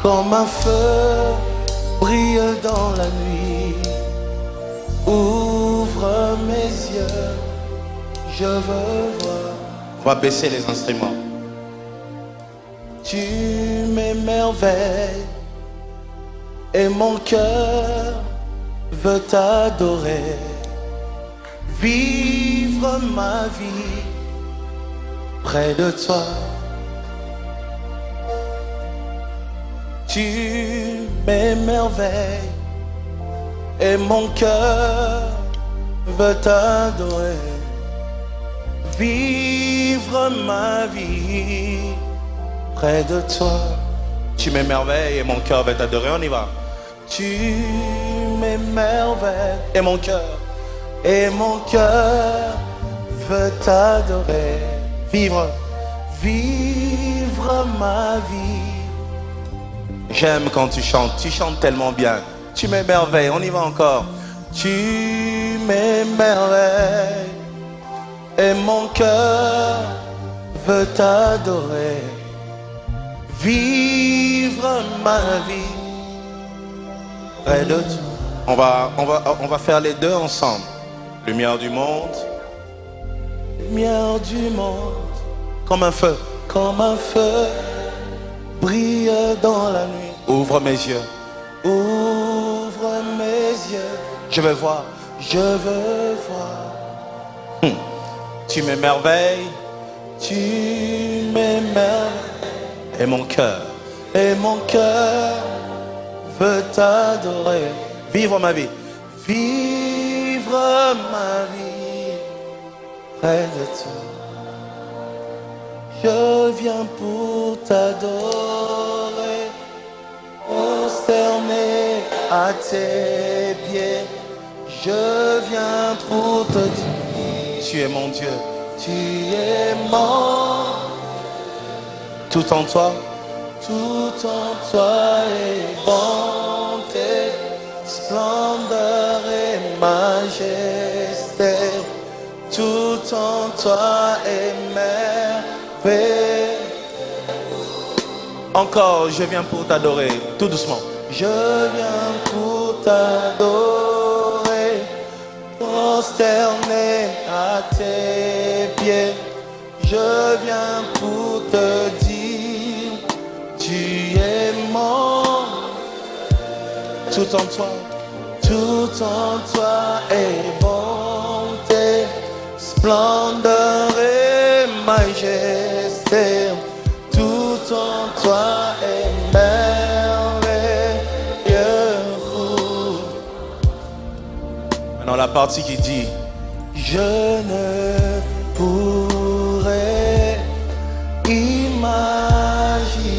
Comme un feu brille dans la nuit. Ouvre mes yeux, je veux voir. On va baisser les instruments. Tu m'émerveilles et mon cœur veut t'adorer. Vivre ma vie près de toi. Tu m'émerveilles et mon cœur veut t'adorer. Vivre ma vie près de toi. Tu m'émerveilles et mon cœur va t'adorer. On y va. Tu m'émerveilles Et mon cœur veut t'adorer. vivre. Vivre ma vie. J'aime quand tu chantes tellement bien. Tu m'émerveilles, on y va encore. Tu m'émerveilles et mon cœur veut t'adorer. Vivre ma vie près de toi. On va faire les deux ensemble. Lumière du monde, Lumière du monde, comme un feu. comme un feu, brille dans la nuit. Ouvre mes yeux, Ouvre mes yeux, je veux voir. je veux voir. Tu m'émerveilles Tu m'émerveilles et mon cœur. et mon cœur veut t'adorer. Vivre ma vie. Vivre ma vie près de toi. Je viens pour t'adorer, prosterné à tes pieds. Je viens pour te dire, Tu es mon Dieu. tu es mon, Tout en toi, tout en toi est bonté, splendeur et majesté. Tout en toi est merveille. encore, je viens pour t'adorer. Tout doucement. Je viens pour t'adorer, prosterné à tes pieds. Je viens pour te dire, tu es mon, Tout en toi, tout en toi est bonté, splendeur et majesté. Tout en toi est merveilleux. maintenant la partie qui dit Je ne pourrais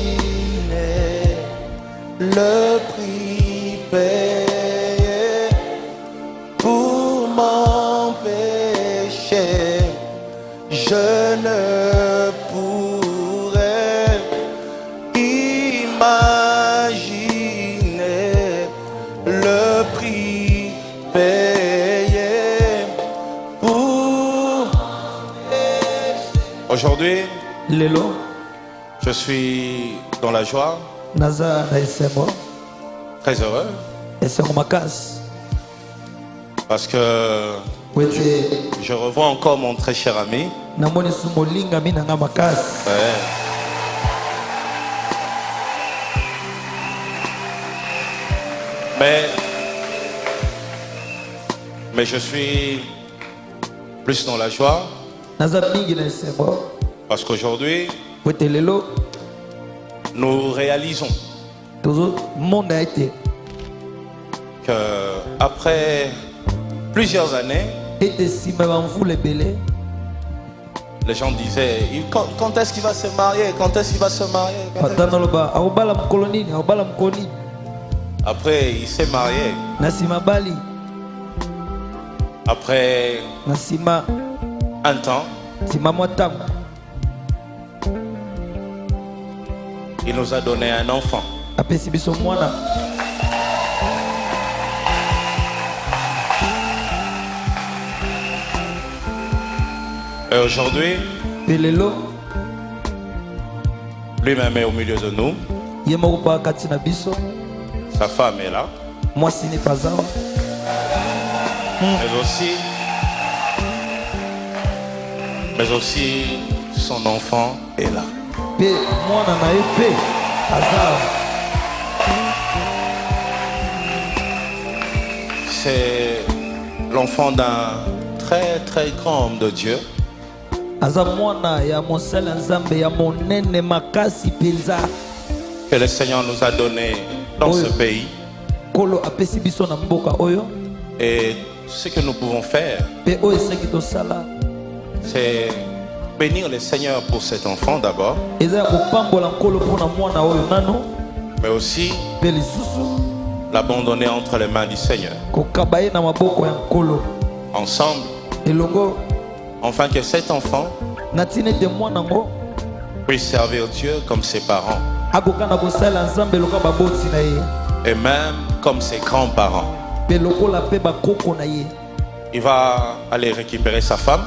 imaginer le prix payé pour mon péché. Je ne pourrais imaginer le prix payé pour aujourd'hui, Lelo je suis dans la joie, naza na esengo très heureux, esengo makasi parce que po ete je revois encore mon très cher ami. namoni su molingami na nga makasi. Ouais. Mais je suis plus dans la joie Naza mingi na esengo parce qu'aujourd'hui, po ete lelo nous réalisons tozo monde a été que après plusieurs années, ete nsima ya bamvula ebele les gens disaient quand est-ce qu'il va se marier? Quand est-ce qu'il va se marier? ata naloba akobala mokolo nini akobala mokolo nini. Après, il s'est marié. Na nsima bali Après na nsima un temps, nsima mwa ntango il nous a donné un enfant. apesi biso mwana. Et aujourd'hui, Pe lelo lui-même est au milieu de nous. Sa femme est là. Moi, ce n'est pas ça. Mais aussi son enfant est là. C'est l'enfant d'un très très grand homme de Dieu. Que le Seigneur nous a donné dans ce pays. Et ce que nous pouvons faire, c'est bénir le Seigneur pour cet enfant d'abord, mais aussi l'abandonner entre les mains du Seigneur. Ensemble, afin que cet enfant puisse servir Dieu comme ses parents et même comme ses grands-parents. Il va aller récupérer sa femme.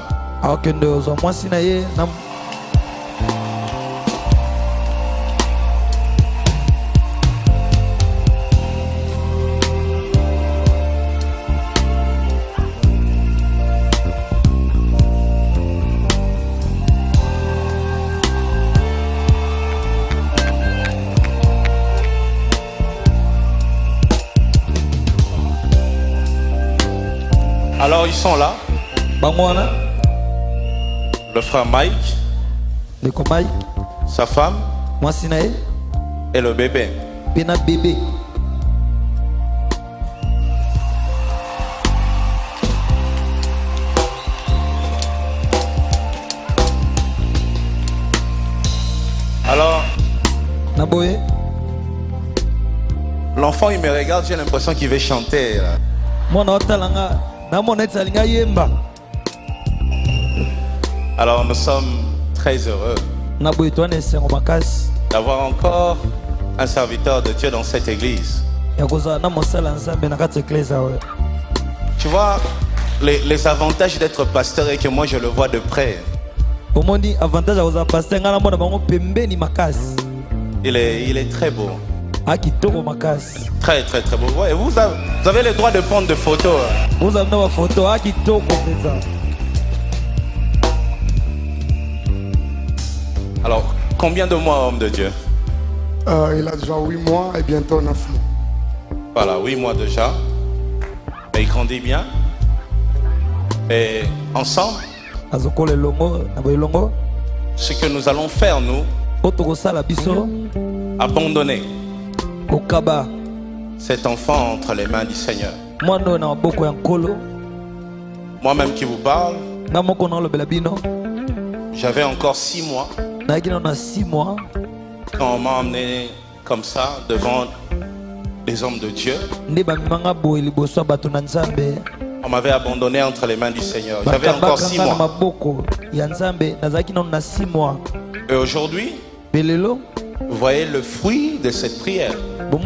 Alors ils sont là. Le frère Mike, sa femme et le bébé. Alors, l'enfant il me regarde, j'ai l'impression qu'il veut chanter là. Alors nous sommes très heureux d'avoir encore un serviteur de Dieu dans cette église. Tu vois, les avantages d'être pasteur et que moi je le vois de près. Il est très beau. Très très très beau. Ouais, vous avez le droit de prendre des photos. Alors, combien de mois, homme de Dieu? Il a déjà 8 mois et bientôt 9 mois. Voilà, 8 mois déjà. Et il grandit bien. Et ensemble, ce que nous allons faire, nous, abandonner cet enfant entre les mains du Seigneur. Moi-même qui vous parle, j'avais encore 6 mois quand on m'a emmené comme ça devant les hommes de Dieu. On m'avait abandonné entre les mains du Seigneur. J'avais encore 6 mois. Et aujourd'hui, vous voyez le fruit de cette prière. Vous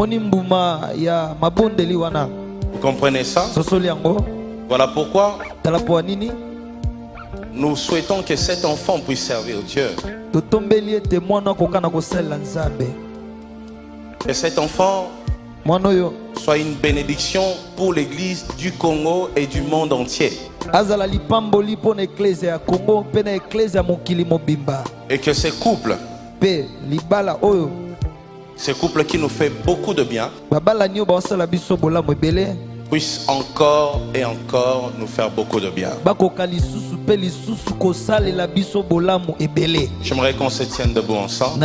comprenez ça? Voilà pourquoi nous souhaitons que cet enfant puisse servir Dieu. Que cet enfant soit une bénédiction pour l'église du Congo et du monde entier. Et que ces couples qui nous fait beaucoup de bien puissent encore et encore nous faire beaucoup de bien. J'aimerais qu'on se tienne debout ensemble.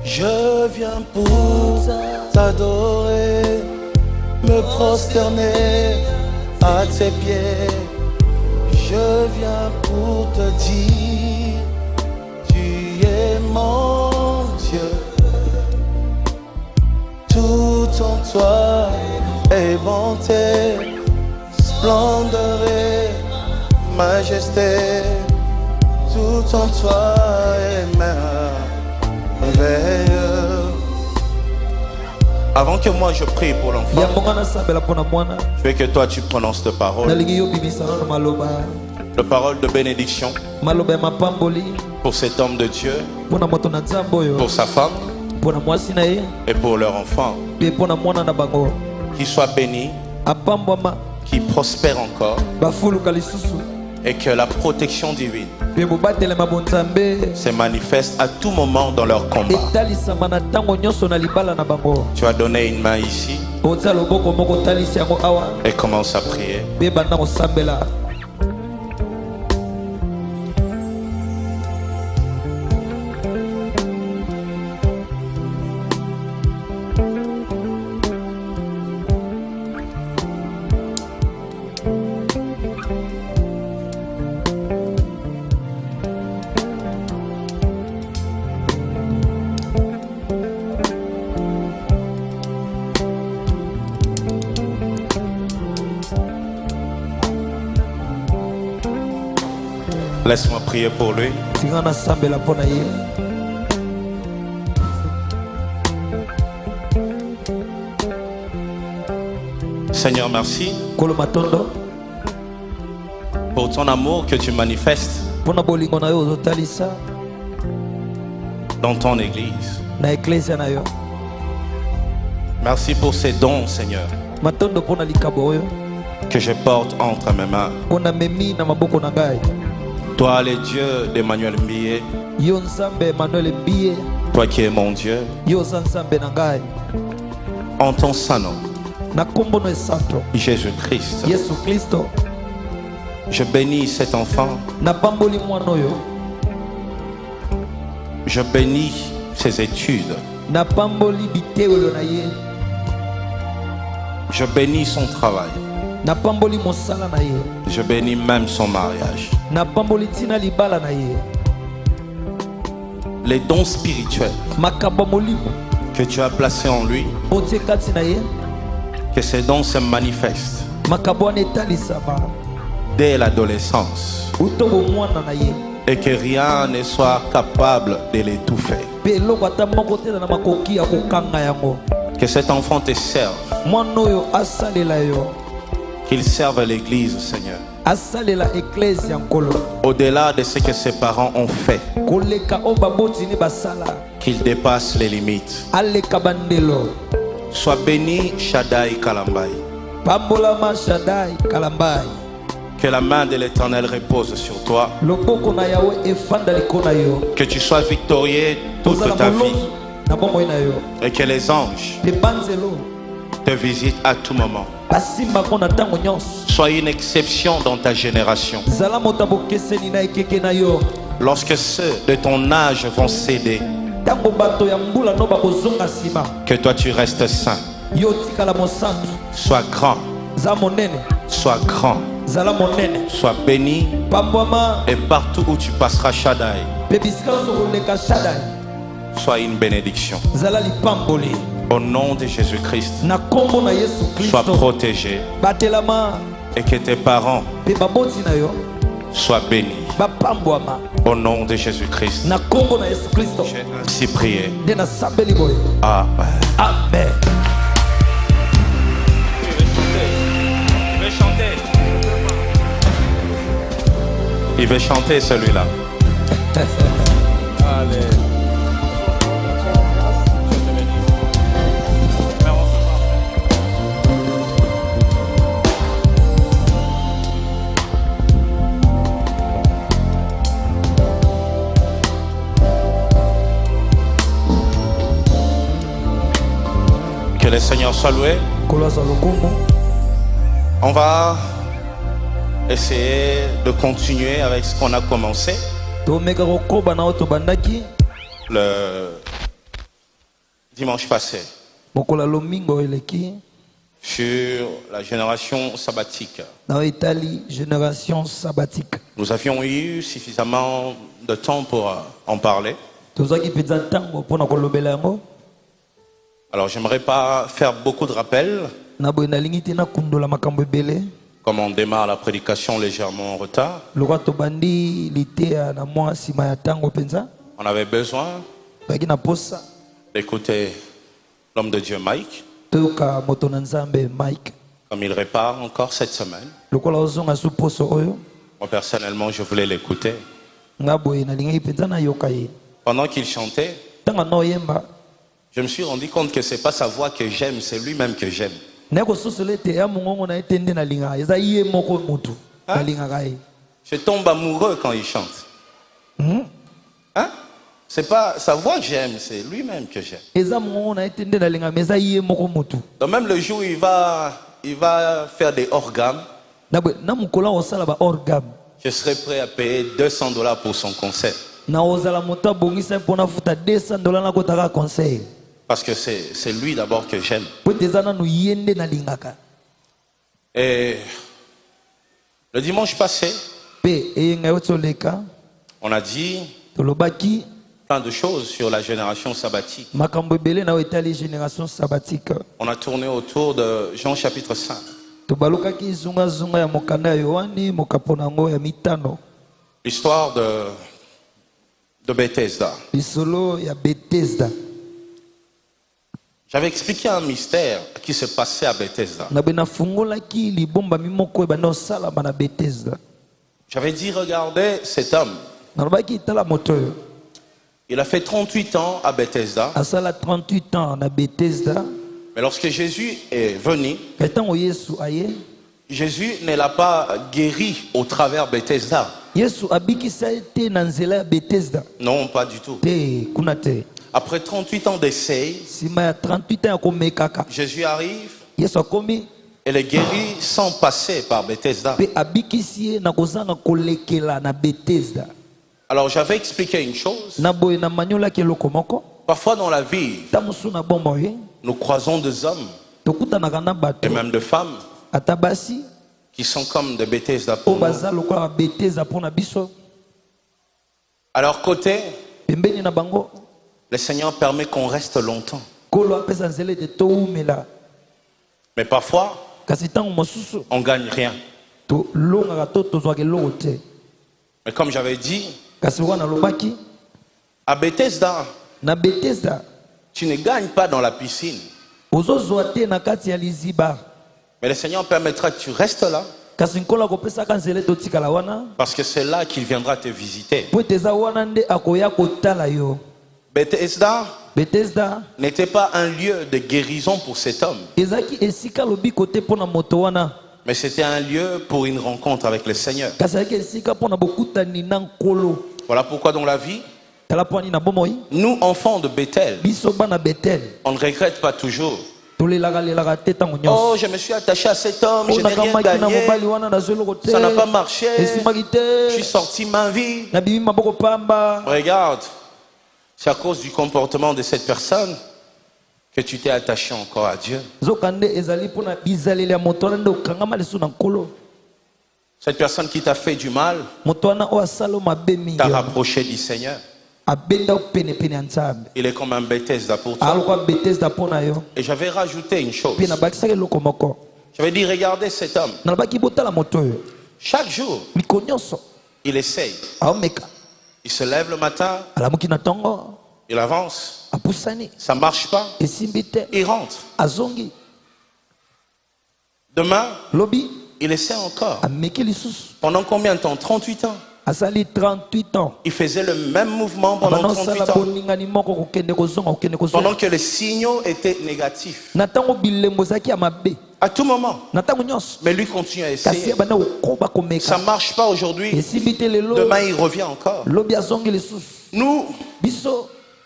Je viens pour t'adorer, me prosterner à tes pieds. Je viens pour te dire, tu es mon Dieu. Tout en toi est bonté, splendeur et majesté. Tout en toi est merveilleux. Avant que moi je prie pour l'enfant, je veux que toi tu prononces de paroles. De paroles de bénédiction pour cet homme de Dieu, pour sa femme et pour leur enfant. Qu'il soit béni, qu'il prospère encore et que la protection divine se manifeste à tout moment dans leur combat. Tu as donné une main ici et commence à prier. Laisse-moi prier pour lui. Seigneur, merci pour ton amour que tu manifestes dans ton église. Merci pour ces dons, Seigneur, que je porte entre mes mains. Toi, le Dieu d'Emmanuel Mbié, toi qui es mon Dieu, en ton saint nom, Jésus-Christ, je bénis cet enfant, je bénis ses études, je bénis son travail, je bénis même son mariage. Les dons spirituels que tu as placés en lui, que ces dons se manifestent dès l'adolescence et que rien ne soit capable de l'étouffer. Que cet enfant te serve, qu'il serve l'église, Seigneur, au-delà de ce que ses parents ont fait, qu'il dépasse les limites. Sois béni, Shaddai Kalambai. Que la main de l'Éternel repose sur toi. Que tu sois victorieux toute ta vie. Et que les anges te visitent à tout moment. Sois une exception dans ta génération. Lorsque ceux de ton âge vont céder, que toi tu restes saint. Sois grand. Sois grand. Sois béni. Et partout où tu passeras, Shaddai, sois une bénédiction. Au nom de Jésus-Christ, sois protégé. Et que tes parents soient bénis. Au nom de Jésus-Christ, j'ai ainsi prié. Amen. Amen. Il veut chanter celui-là. Allez. Que le Seigneur soit loué. On va essayer de continuer avec ce qu'on a commencé le dimanche passé sur la génération sabbatique. Nous avions eu suffisamment de temps pour en parler. Alors j'aimerais pas faire beaucoup de rappels. Comme on démarre la prédication légèrement en retard, on avait besoin d'écouter l'homme de Dieu Mike. Comme il répare encore cette semaine. Moi personnellement, je voulais l'écouter. Pendant qu'il chantait, je me suis rendu compte que ce n'est pas sa voix que j'aime, c'est lui-même que j'aime. Hein? Je tombe amoureux quand il chante. Hein? C'est pas sa voix que j'aime, c'est lui-même que j'aime. Donc même le jour où il va faire des hors-gamme, je serai prêt à payer $200 pour son concert. Parce que c'est lui d'abord que j'aime. Et le dimanche passé, on a dit plein de choses sur la génération sabbatique. On a tourné autour de Jean chapitre 5. L'histoire de Bethesda. J'avais expliqué un mystère qui se passait à Bethesda. J'avais dit, regardez cet homme. Il a fait 38 ans à Bethesda. Mais lorsque Jésus est venu, Jésus ne l'a pas guéri au travers Bethesda. Non, pas du tout. Après 38 ans d'essai, Jésus arrive et le guérit sans passer par Bethesda. Alors j'avais expliqué une chose. Parfois dans la vie, nous croisons des hommes et même des femmes qui sont comme des Bethesda pour nous. À leur côté, le Seigneur permet qu'on reste longtemps. Mais parfois, on ne gagne rien. Mais comme j'avais dit, à Bethesda, tu ne gagnes pas dans la piscine. Mais le Seigneur permettra que tu restes là. Parce que c'est là qu'il viendra te visiter. Bethesda n'était pas un lieu de guérison pour cet homme. Mais c'était un lieu pour une rencontre avec le Seigneur. Voilà pourquoi dans la vie, nous, enfants de Bethel, on ne regrette pas toujours. Oh, je me suis attaché à cet homme, je n'ai rien gagné, ça n'a pas marché, je suis sorti ma vie. Regarde, c'est à cause du comportement de cette personne que tu t'es attaché encore à Dieu. Cette personne qui t'a fait du mal t'a rapproché du Seigneur. Il est comme un Bethesda pour toi. Et j'avais rajouté une chose. J'avais dit, regardez cet homme. Chaque jour, il essaye. Il se lève le matin. Il avance. Ça ne marche pas. Il rentre. Demain, il essaie encore. Pendant combien de temps? 38 ans. Il faisait le même mouvement pendant 38 ans. Pendant que les signaux étaient négatifs. À tout moment. Mais lui continue à essayer. Ça ne marche pas aujourd'hui. Demain, il revient encore.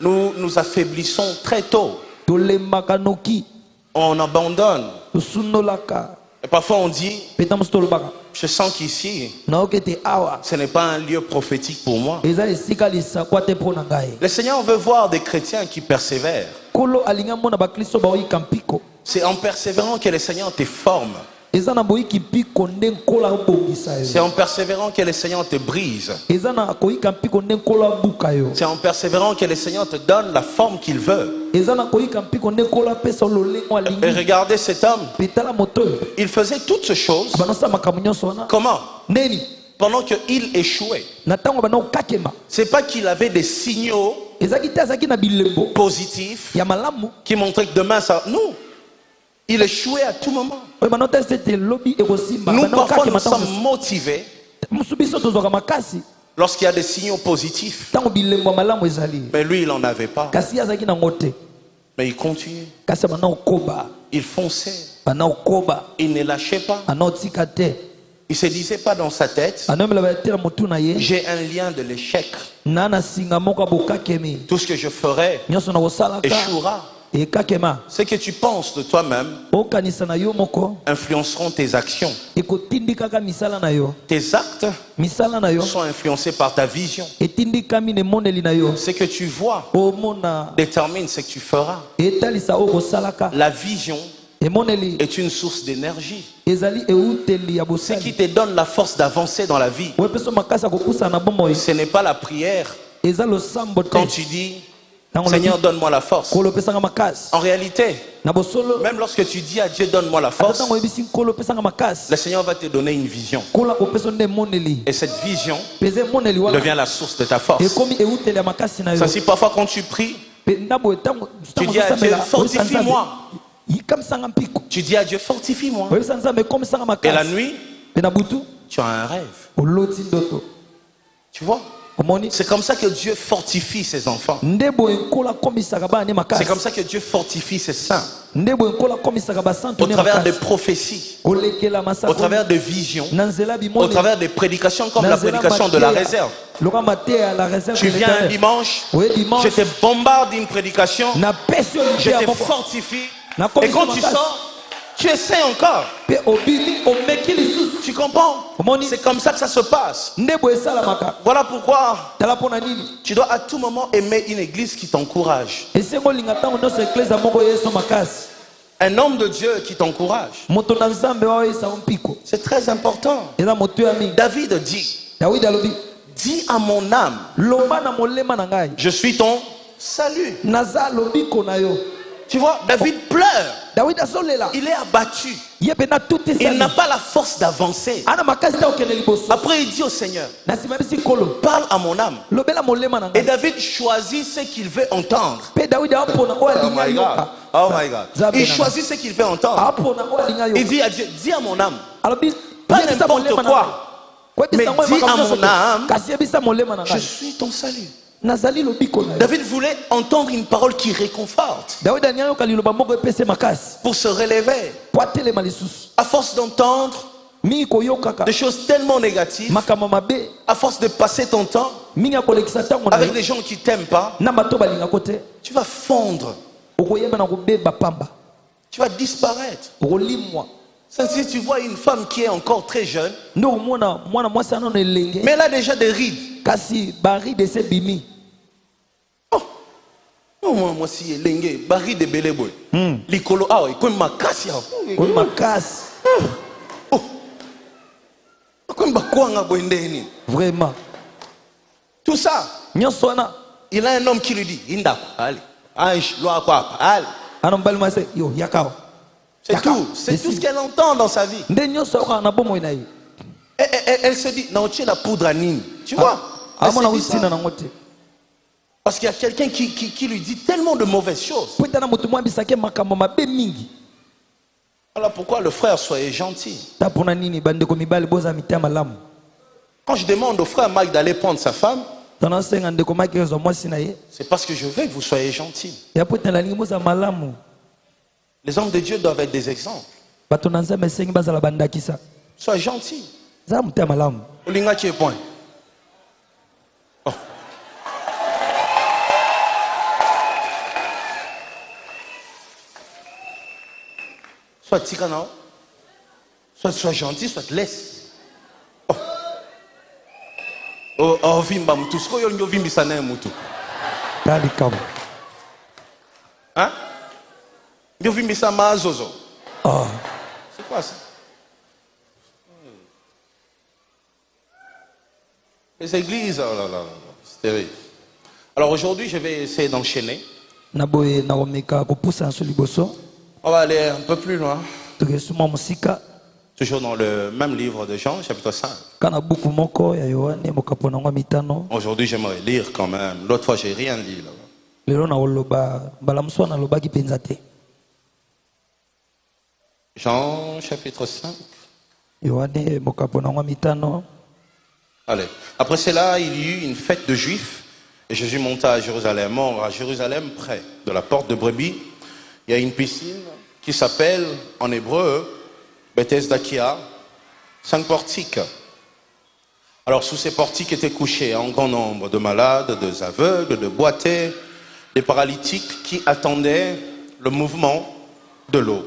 Nous affaiblissons très tôt. On abandonne. Et parfois on dit, je sens qu'ici, ce n'est pas un lieu prophétique pour moi. Le Seigneur veut voir des chrétiens qui persévèrent. C'est en persévérant que le Seigneur te forme. C'est en persévérant que le Seigneur te brise. C'est en persévérant que le Seigneur te donne la forme qu'il veut. Et regardez cet homme. Il faisait toutes ces choses. Comment? Pendant qu'il échouait. C'est pas qu'il avait des signaux positifs qui montraient que demain ça... Non. Il échouait à tout moment. Nous, parfois, nous sommes motivés lorsqu'il y a des signaux positifs. Mais lui, il n'en avait pas. Mais il continuait. Il fonçait. Il ne lâchait pas. Il ne se disait pas dans sa tête, j'ai un lien de l'échec. Tout ce que je ferai échouera. Ce que tu penses de toi-même influenceront tes actions. Tes actes sont influencés par ta vision. Ce que tu vois détermine ce que tu feras. La vision est une source d'énergie. Ce qui te donne la force d'avancer dans la vie, ce n'est pas la prière. Quand tu dis Seigneur, donne-moi la force. En réalité, même lorsque tu dis à Dieu, donne-moi la force, le Seigneur va te donner une vision. Et cette vision devient la source de ta force. Ça, si parfois quand tu pries, tu dis à Dieu, fortifie-moi. Tu dis à Dieu, fortifie-moi. Et la nuit, tu as un rêve. Tu vois? C'est comme ça que Dieu fortifie ses enfants. C'est comme ça que Dieu fortifie ses saints. Au travers des prophéties, au travers des visions, au travers des prédications comme la prédication de la réserve. Tu viens un dimanche, je te bombarde d'une prédication, je te fortifie, et quand tu sors, tu essaies encore. Tu comprends? C'est comme ça que ça se passe. Voilà pourquoi tu dois à tout moment aimer une église qui t'encourage. Un homme de Dieu qui t'encourage. C'est très important. David dit, dis à mon âme, je suis ton salut. Tu vois, David pleure. Il est abattu. Il n'a pas la force d'avancer. Après, il dit au Seigneur, parle à mon âme. Et David choisit ce qu'il veut entendre. Oh my God. Oh my God. Il choisit ce qu'il veut entendre. Il dit à Dieu, dis à mon âme. Pas n'importe quoi. Mais dis à mon âme, je suis ton salut. David voulait entendre une parole qui réconforte pour se relever. À force d'entendre des choses tellement négatives, à force de passer ton temps avec des gens qui ne t'aiment pas, tu vas fondre. Tu vas disparaître. Si tu vois une femme qui est encore très jeune, mais elle a déjà des rides. Oh, moi si elenge bari de beleboy. Likolo ah ouais, comme makasi ah. Comme makasi. Oh. Comme bakwanga boendeni. Vraiment. Tout ça. Il a un homme qui lui dit Indako, allez. Ange, loi quoi, allez. Yo yakao. C'est tout, c'est tout ce qu'elle entend dans sa vie. Elle se dit naoche la poudre à nini. Tu vois? Parce qu'il y a quelqu'un qui lui dit tellement de mauvaises choses. Alors pourquoi le frère soyez gentil? Quand je demande au frère Mike d'aller prendre sa femme, c'est parce que je veux que vous soyez gentil. Les hommes de Dieu doivent être des exemples. Sois gentil. Olinga tu es point. Soit tikana, soit gentil, soit laisse. Oh, vimba mutu, sko yo nyo vimbi sana mutu. Hein? Nyo vimbi sa mazozo. Oh. C'est quoi ça? Les églises, oh là là, c'est terrible. Alors aujourd'hui, je vais essayer d'enchaîner. On va aller un peu plus loin. Toujours dans le même livre de Jean, chapitre 5. Aujourd'hui, j'aimerais lire quand même. L'autre fois, j'ai rien lu là. Jean chapitre 5. Allez. Après cela, il y eut une fête de Juifs et Jésus monta à Jérusalem. Or, à Jérusalem, près de la porte de Brebis, il y a une piscine qui s'appelle en hébreu Bethesda qui a 5 portiques. Alors sous ces portiques étaient couchés un grand nombre de malades, de aveugles, de boiteux, des paralytiques qui attendaient le mouvement de l'eau.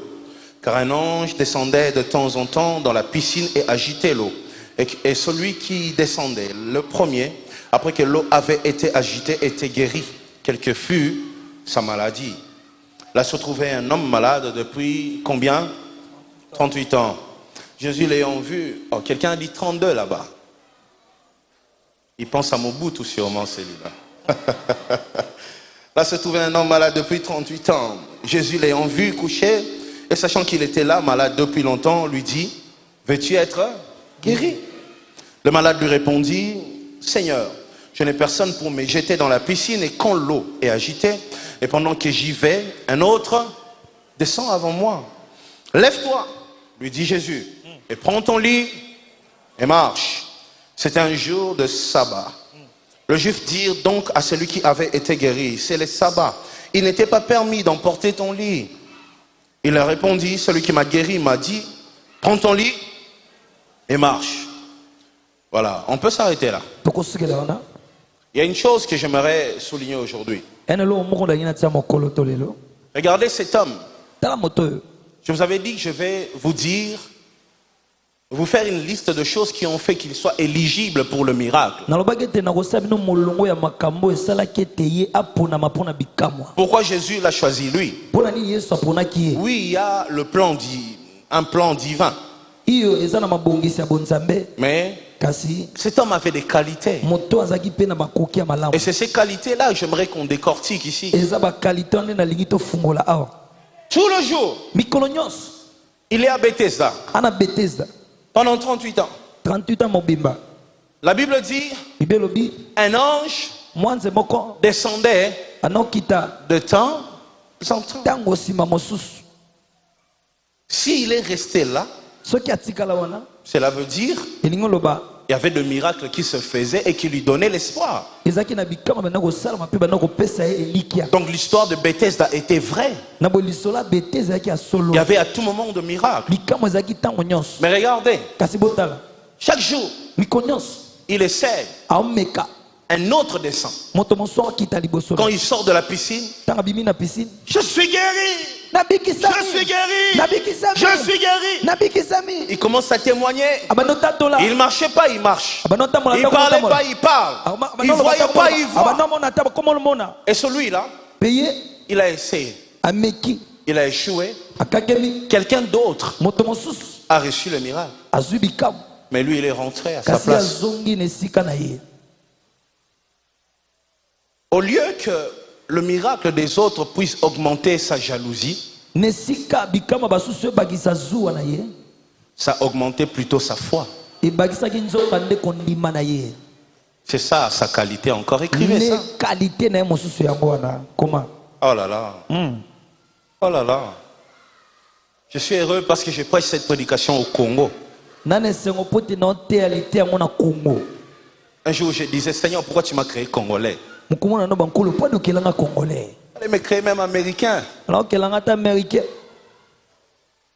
Car un ange descendait de temps en temps dans la piscine et agitait l'eau. Et celui qui descendait, le premier, après que l'eau avait été agitée, était guéri, quelle que fût sa maladie. Là se trouvait un homme malade depuis combien? 38 ans. Jésus l'ayant vu, oh, quelqu'un a dit 32 là-bas. Il pense à Mobutu sûrement celui-là. Là se trouvait un homme malade depuis 38 ans. Jésus l'ayant vu couché, et sachant qu'il était là, malade depuis longtemps, lui dit, veux-tu être guéri? Le malade lui répondit, Seigneur, je n'ai personne pour me jeter dans la piscine, et quand l'eau est agitée, et pendant que j'y vais, un autre descend avant moi. Lève-toi, lui dit Jésus, et prends ton lit et marche. C'était un jour de sabbat. Le juif dit donc à celui qui avait été guéri, c'est le sabbat. Il n'était pas permis d'emporter ton lit. Il leur répondit, celui qui m'a guéri m'a dit, prends ton lit et marche. Voilà, on peut s'arrêter là. Il y a une chose que j'aimerais souligner aujourd'hui. Regardez cet homme. Je vous avais dit que je vais vous faire une liste de choses qui ont fait qu'il soit éligible pour le miracle. Pourquoi Jésus l'a choisi lui? Oui, il y a un plan divin. Mais cet homme avait des qualités. Et c'est ces qualités-là que j'aimerais qu'on décortique ici. Tout le jour, il est à Bethesda. Pendant 38 ans. La Bible dit, un ange descendait de temps en temps. S'il est resté là, cela veut dire il y avait de miracles qui se faisaient et qui lui donnaient l'espoir. Donc l'histoire de Bethesda était vraie. Il y avait à tout moment de miracles. Mais regardez, chaque jour, il essaie. Un autre descend. Quand il sort de la piscine, je suis guéri. Je suis guéri. Je suis guéri. Il commence à témoigner. Il ne marchait pas, il marche. Il ne parlait pas, il parle. Il ne voyait pas, il voit. Et celui-là, il a essayé. Il a échoué. Quelqu'un d'autre a reçu le miracle. Mais lui, il est rentré à sa place. Au lieu que le miracle des autres puisse augmenter sa jalousie, ça a augmenté plutôt sa foi. C'est ça, sa qualité. Encore écrivez ça. Oh là là. Oh là là. Je suis heureux parce que je prêche cette prédication au Congo. Un jour, je disais, Seigneur, pourquoi tu m'as créé Congolais? Elle me créé même américain.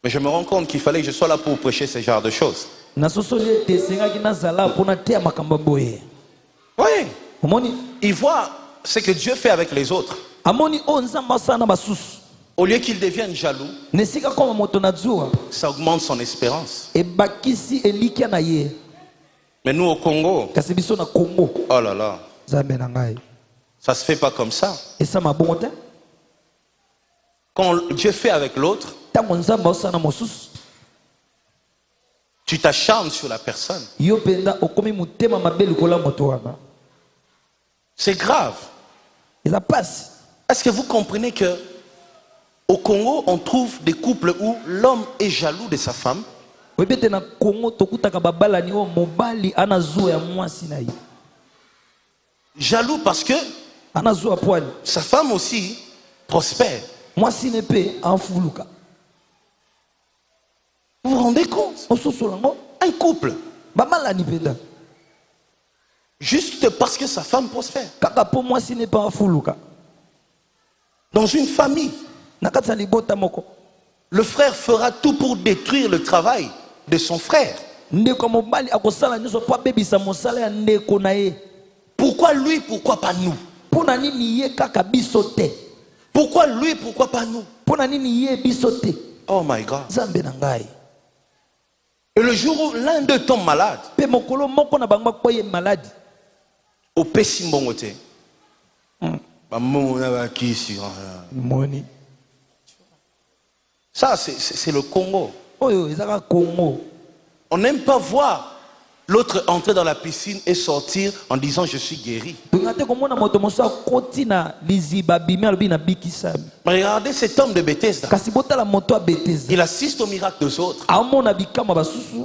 Mais je me rends compte qu'il fallait que je sois là pour prêcher ce genre de choses. Oui. Il voit ce que Dieu fait avec les autres. Au lieu qu'il devienne jaloux, ça augmente son espérance. Mais nous au Congo, oh là là, ça se fait pas comme ça. Quand Dieu fait avec l'autre, tu t'acharnes sur la personne. C'est grave. Est-ce que vous comprenez que au Congo, on trouve des couples où l'homme est jaloux de sa femme? Jaloux parce que sa femme aussi prospère. Vous vous rendez compte? Un couple. Juste parce que sa femme prospère. Dans une famille, le frère fera tout pour détruire le travail de son frère. Pourquoi lui, pourquoi pas nous? Pourquoi lui, pourquoi pas nous? Oh my God. Et le jour où l'un d'eux tombe malade, au Pessimbongote, ça c'est le Congo. On n'aime pas voir l'autre entrer dans la piscine et sortir en disant je suis guéri. Regardez cet homme de Bethesda. Il assiste au miracle des autres.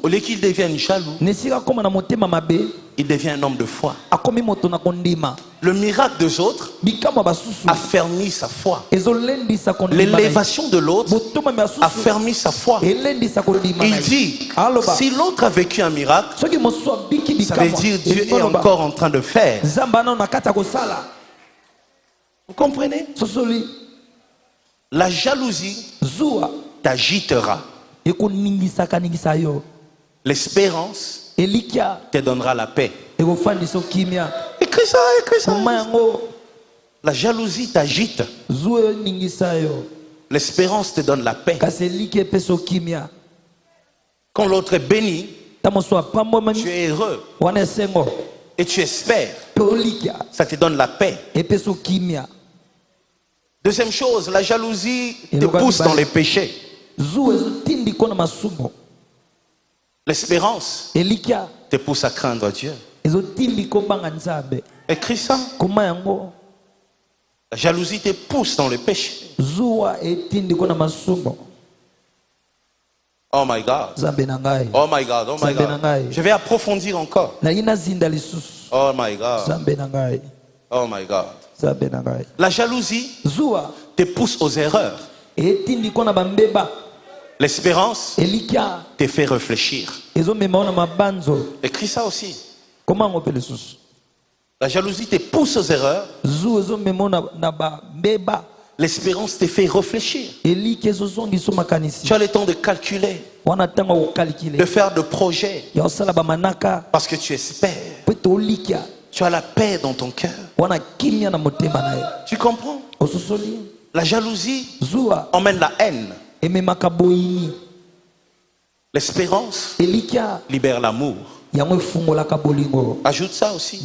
Au lieu qu'il devienne jaloux, il devient un homme de foi. Le miracle des autres affermit sa foi. L'élévation de l'autre affermit sa foi. Il dit, si l'autre a vécu un miracle, ça veut dire Dieu est encore en train de faire. Vous comprenez? La jalousie t'agitera. L'espérance te donnera la paix. Écris ça, écris ça. La jalousie t'agite. L'espérance te donne la paix. Quand l'autre est béni, tu es heureux. Et tu espères. Ça te donne la paix. Deuxième chose, la jalousie te pousse dans les péchés. L'espérance te pousse à craindre Dieu. Écris ça. La jalousie te pousse dans le péché. Oh my God. Oh my God. Oh my God. Je vais approfondir encore. Oh my God. Oh my God. La jalousie te pousse aux erreurs. L'espérance te fait réfléchir. Écris ça aussi. La jalousie te pousse aux erreurs. L'espérance te fait réfléchir. Tu as le temps de calculer, de faire des projets, parce que tu espères. Tu as la paix dans ton cœur. Tu comprends? La jalousie emmène la haine. L'espérance libère l'amour. Ajoute ça aussi.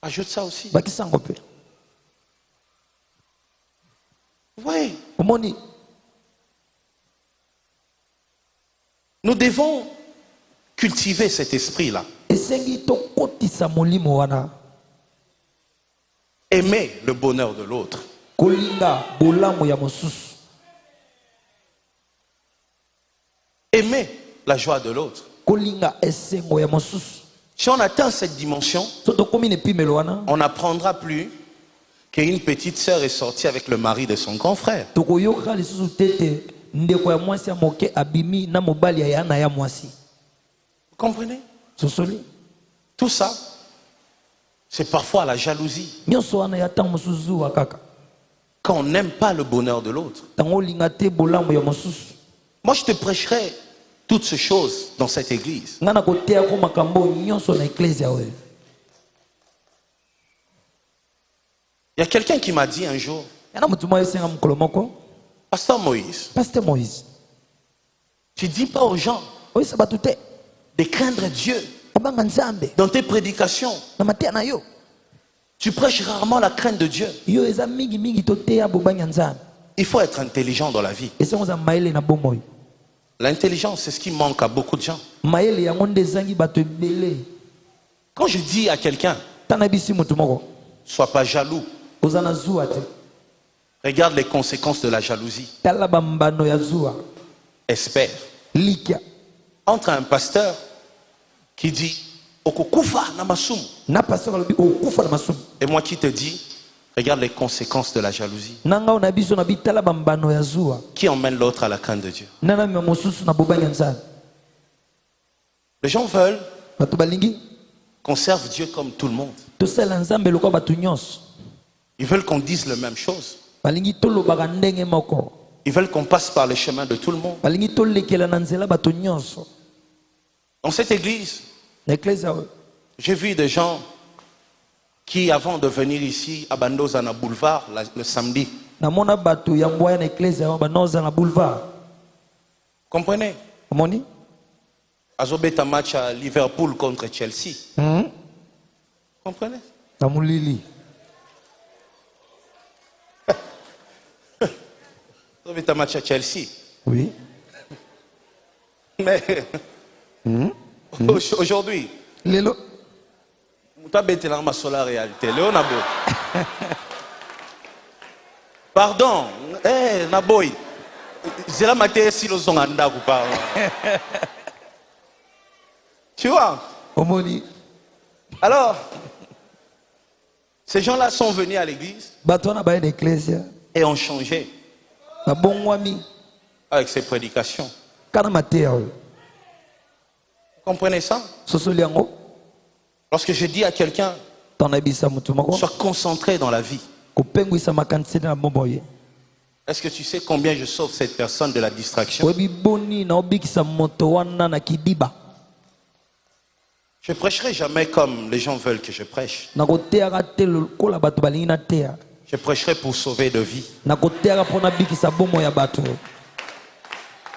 Ajoute ça aussi. Oui. Nous devons cultiver cet esprit-là. Aimer le bonheur de l'autre. Aimer la joie de l'autre. Si on atteint cette dimension, on n'apprendra plus qu'une petite sœur est sortie avec le mari de son grand frère. Vous comprenez? Tout ça, c'est parfois la jalousie. Quand on n'aime pas le bonheur de l'autre. Moi, je te prêcherai toutes ces choses dans cette église. Il y a quelqu'un qui m'a dit un jour, Pasteur Moïse, tu dis pas aux gens de craindre Dieu. Dans tes prédications, tu prêches rarement la crainte de Dieu. Il faut être intelligent dans la vie. L'intelligence, c'est ce qui manque à beaucoup de gens. Quand je dis à quelqu'un, sois pas jaloux, regarde les conséquences de la jalousie. Espère. Entre un pasteur qui dit et moi qui te dis Regarde les conséquences de la jalousie. Qui emmène l'autre à la crainte de Dieu? Les gens veulent qu'on serve Dieu comme tout le monde. Ils veulent qu'on dise les mêmes choses. Ils veulent qu'on passe par les chemins de tout le monde. Dans cette église, j'ai vu des gens qui, avant de venir ici, à Bandozana Boulevard, le samedi, comprenez? Azobet un match à Liverpool contre Chelsea. Comprenez? Azobet un match à Chelsea. Oui. Mais aujourd'hui, la réalité. Pardon, Naboy. C'est la matière si l'on a tu vois? Alors, ces gens-là sont venus à l'église et ont changé avec ces prédications. Vous comprenez ça? Lorsque je dis à quelqu'un, sois concentré dans la vie. Est-ce que tu sais combien je sauve cette personne de la distraction? Je ne prêcherai jamais comme les gens veulent que je prêche. Je prêcherai pour sauver de vie. Vous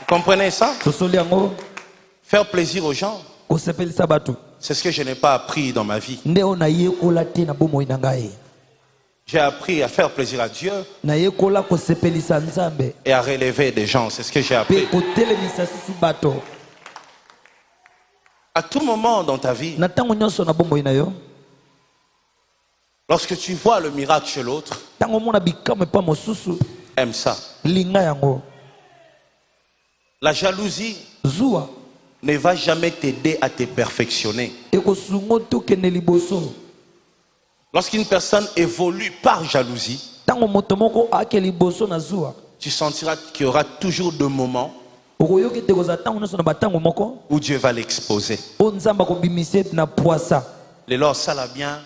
comprenez ça? Faire plaisir aux gens, c'est ce que je n'ai pas appris dans ma vie. J'ai appris à faire plaisir à Dieu et à relever des gens. C'est ce que j'ai appris. À tout moment dans ta vie, lorsque tu vois le miracle chez l'autre, aime ça. La jalousie ne va jamais t'aider à te perfectionner. Lorsqu'une personne évolue par jalousie, tu sentiras qu'il y aura toujours des moments où Dieu va l'exposer. Les lors ça la bien,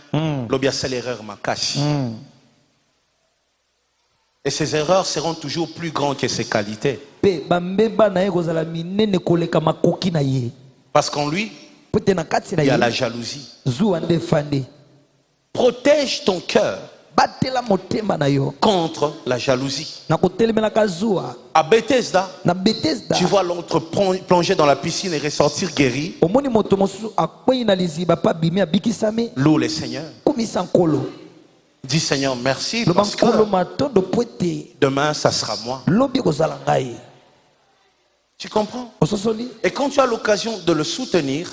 l'obia c'est l'erreur ma cache. Et ces erreurs seront toujours plus grandes que ses qualités. Parce qu'en lui, il y a la jalousie. Protège ton cœur contre la jalousie. À Bethesda, tu vois l'autre plonger dans la piscine et ressortir guéri. Loue le Seigneur. Dis Seigneur merci parce que demain ça sera moi. Tu comprends? Et quand tu as l'occasion de le soutenir,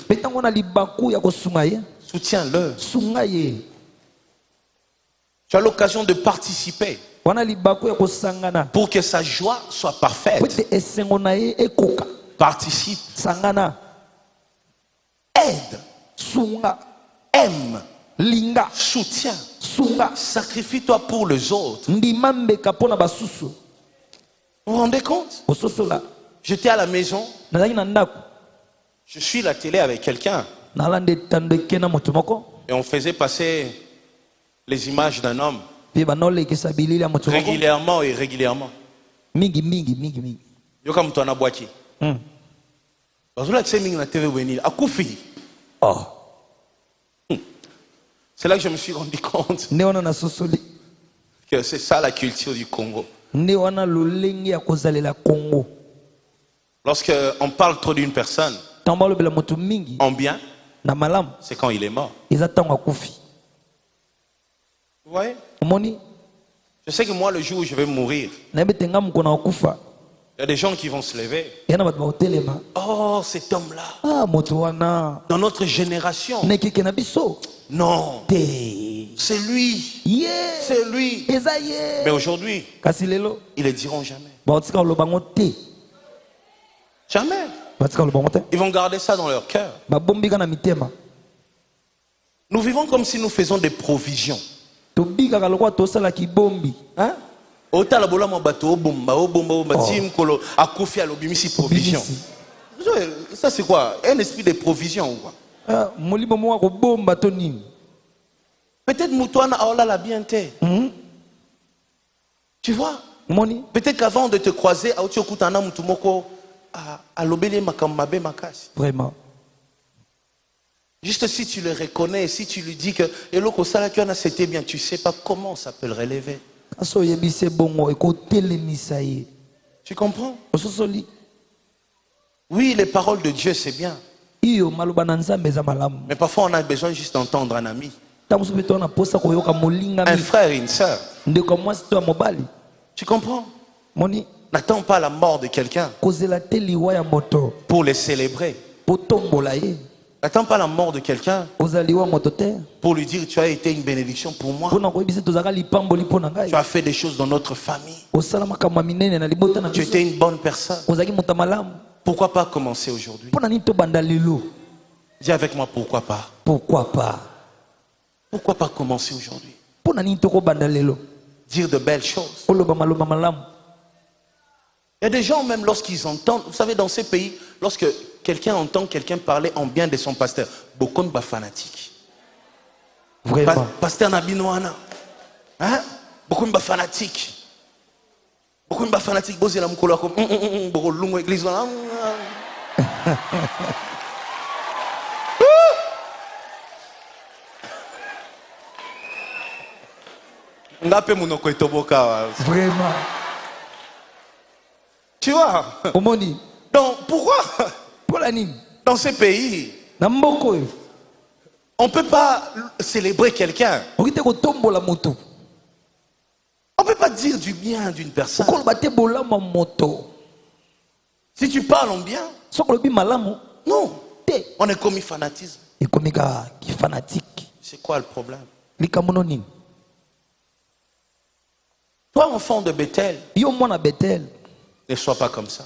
soutiens-le. Tu as l'occasion de participer pour que sa joie soit parfaite. Participe. Aide. Aime. Soutiens. Sacrifie-toi pour les autres. Vous vous rendez compte? J'étais à la maison. Je suis à la télé avec quelqu'un. Et on faisait passer les images d'un homme régulièrement et régulièrement. C'est là que je me suis rendu compte que c'est ça la culture du Congo. Lorsque on parle trop d'une personne en bien, c'est quand il est mort. Vous voyez? Je sais que moi, le jour où je vais mourir, il y a des gens qui vont se lever. Oh, cet homme-là, dans notre génération, non, c'est lui. C'est lui. Mais aujourd'hui, ils ne le diront jamais. Jamais. Ils vont garder ça dans leur cœur. Nous vivons comme si nous faisions des provisions. Hein? Otala bola mo bato obomba tim kolo akufi alobimisi provision. Ça c'est quoi? Un esprit de provision ou quoi? Peut-être Moutouana a la bien té. Tu vois? Peut-être qu'avant de te croiser, Vraiment. Juste si tu le reconnais, si tu lui dis que c'était bien, tu ne sais pas comment ça peut le relever. Tu comprends? Oui, les paroles de Dieu, c'est bien. Mais parfois, on a besoin juste d'entendre un ami. Un frère et une sœur. Tu comprends? N'attends pas la mort de quelqu'un pour les célébrer. N'attends pas la mort de quelqu'un pour lui dire tu as été une bénédiction pour moi. Tu as fait des choses dans notre famille. Tu étais une bonne personne. Pourquoi pas commencer aujourd'hui? Dis avec moi pourquoi pas. Pourquoi pas? Pourquoi pas commencer aujourd'hui? Dire de belles choses. Il y a des gens même lorsqu'ils entendent, vous savez dans ces pays, lorsque quelqu'un entend quelqu'un parler en bien de son pasteur, beaucoup de fanatiques. Vraiment. Pasteur Nabinoana. Hein? Beaucoup de fanatiques. Beaucoup de fanatiques. Beaucoup de église. Vraiment. Tu vois? Donc pourquoi? Dans ces pays, on ne peut pas célébrer quelqu'un. On ne peut pas dire du bien d'une personne. Si tu parles en bien, non. On est commis fanatisme. C'est quoi le problème? Toi, enfant de Bethel, ne sois pas comme ça.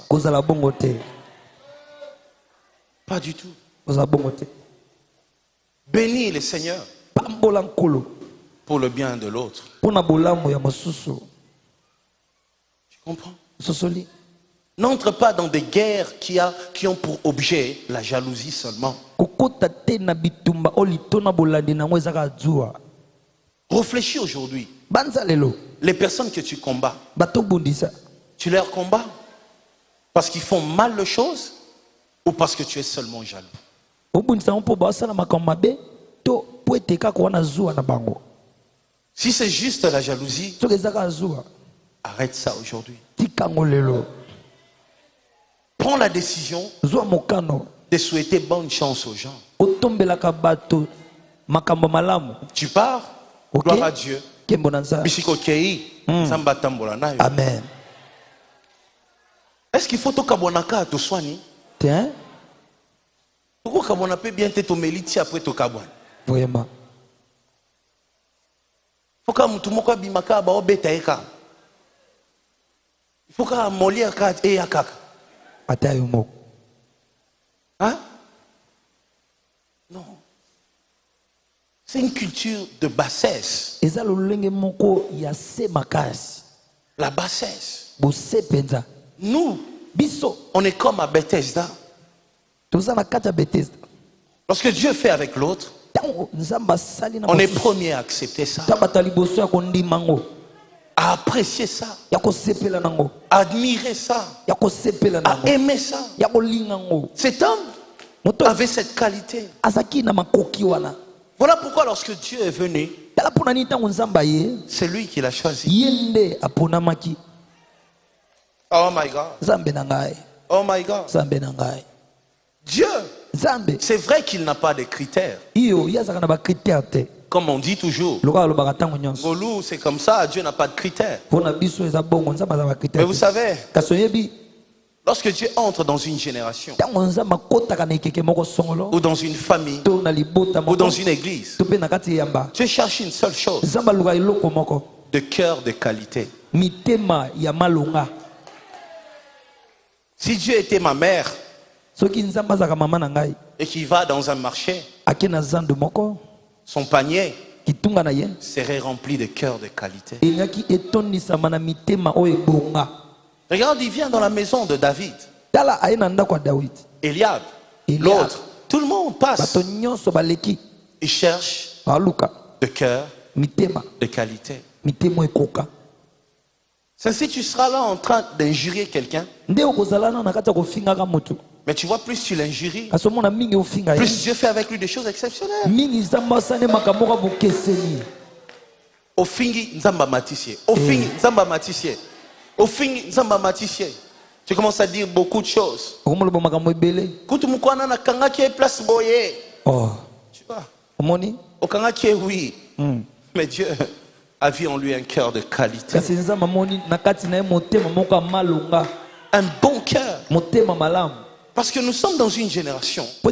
Pas du tout. Bénis le Seigneur pour le bien de l'autre. Tu comprends? N'entre pas dans des guerres qui ont pour objet la jalousie seulement. Réfléchis aujourd'hui. Les personnes que tu combats, tu leur combats parce qu'ils font mal les choses ou parce que tu es seulement jaloux? Si c'est juste la jalousie, arrête ça aujourd'hui. Prends la décision de souhaiter bonne chance aux gens. Tu pars, gloire à Dieu. Amen. Est-ce qu'il faut tokabonaka à Toswani? Tokabona peut bien te meliti après tokabon. Vraiment. Faut que mutumoko bimaka ba obeta eka. Il faut que molia ka e yakaka. Hein? Non. C'est une culture de bassesse. La bassesse. Nous, on est comme à Bethesda. Lorsque Dieu fait avec l'autre, on est premier à accepter ça, à apprécier ça, à admirer ça, à aimer ça. Cet homme avait cette qualité. Voilà pourquoi lorsque Dieu est venu, c'est lui qui l'a choisi. Oh my God. Oh my God. Dieu, c'est vrai qu'il n'a pas de critères. Comme on dit toujours, Golou, c'est comme ça, Dieu n'a pas de critères. Mais vous savez, lorsque Dieu entre dans une génération, ou dans une famille, ou dans une église, Dieu cherche une seule chose, de cœur de qualité. Si Dieu était ma mère et qui va dans un marché, son panier, serait rempli de cœurs de qualité. Regarde, il vient dans la maison de David. Eliab, l'autre, tout le monde passe. Il cherche de cœur de qualité. Si tu seras là en train d'injurier quelqu'un, mais tu vois, plus tu l'injuries, plus Dieu fait avec lui des choses exceptionnelles. Ofingi Nzamba Matisier. Ofingi Nzamba Matisier. Ofingi Nzamba Matisier. Tu commences à dire beaucoup de choses. Koutumukwana na kangaki place boye. Tu vois? Okangaki oui. Mais Dieu a vu en lui un cœur de qualité. Un bon cœur. Parce que nous sommes dans une génération où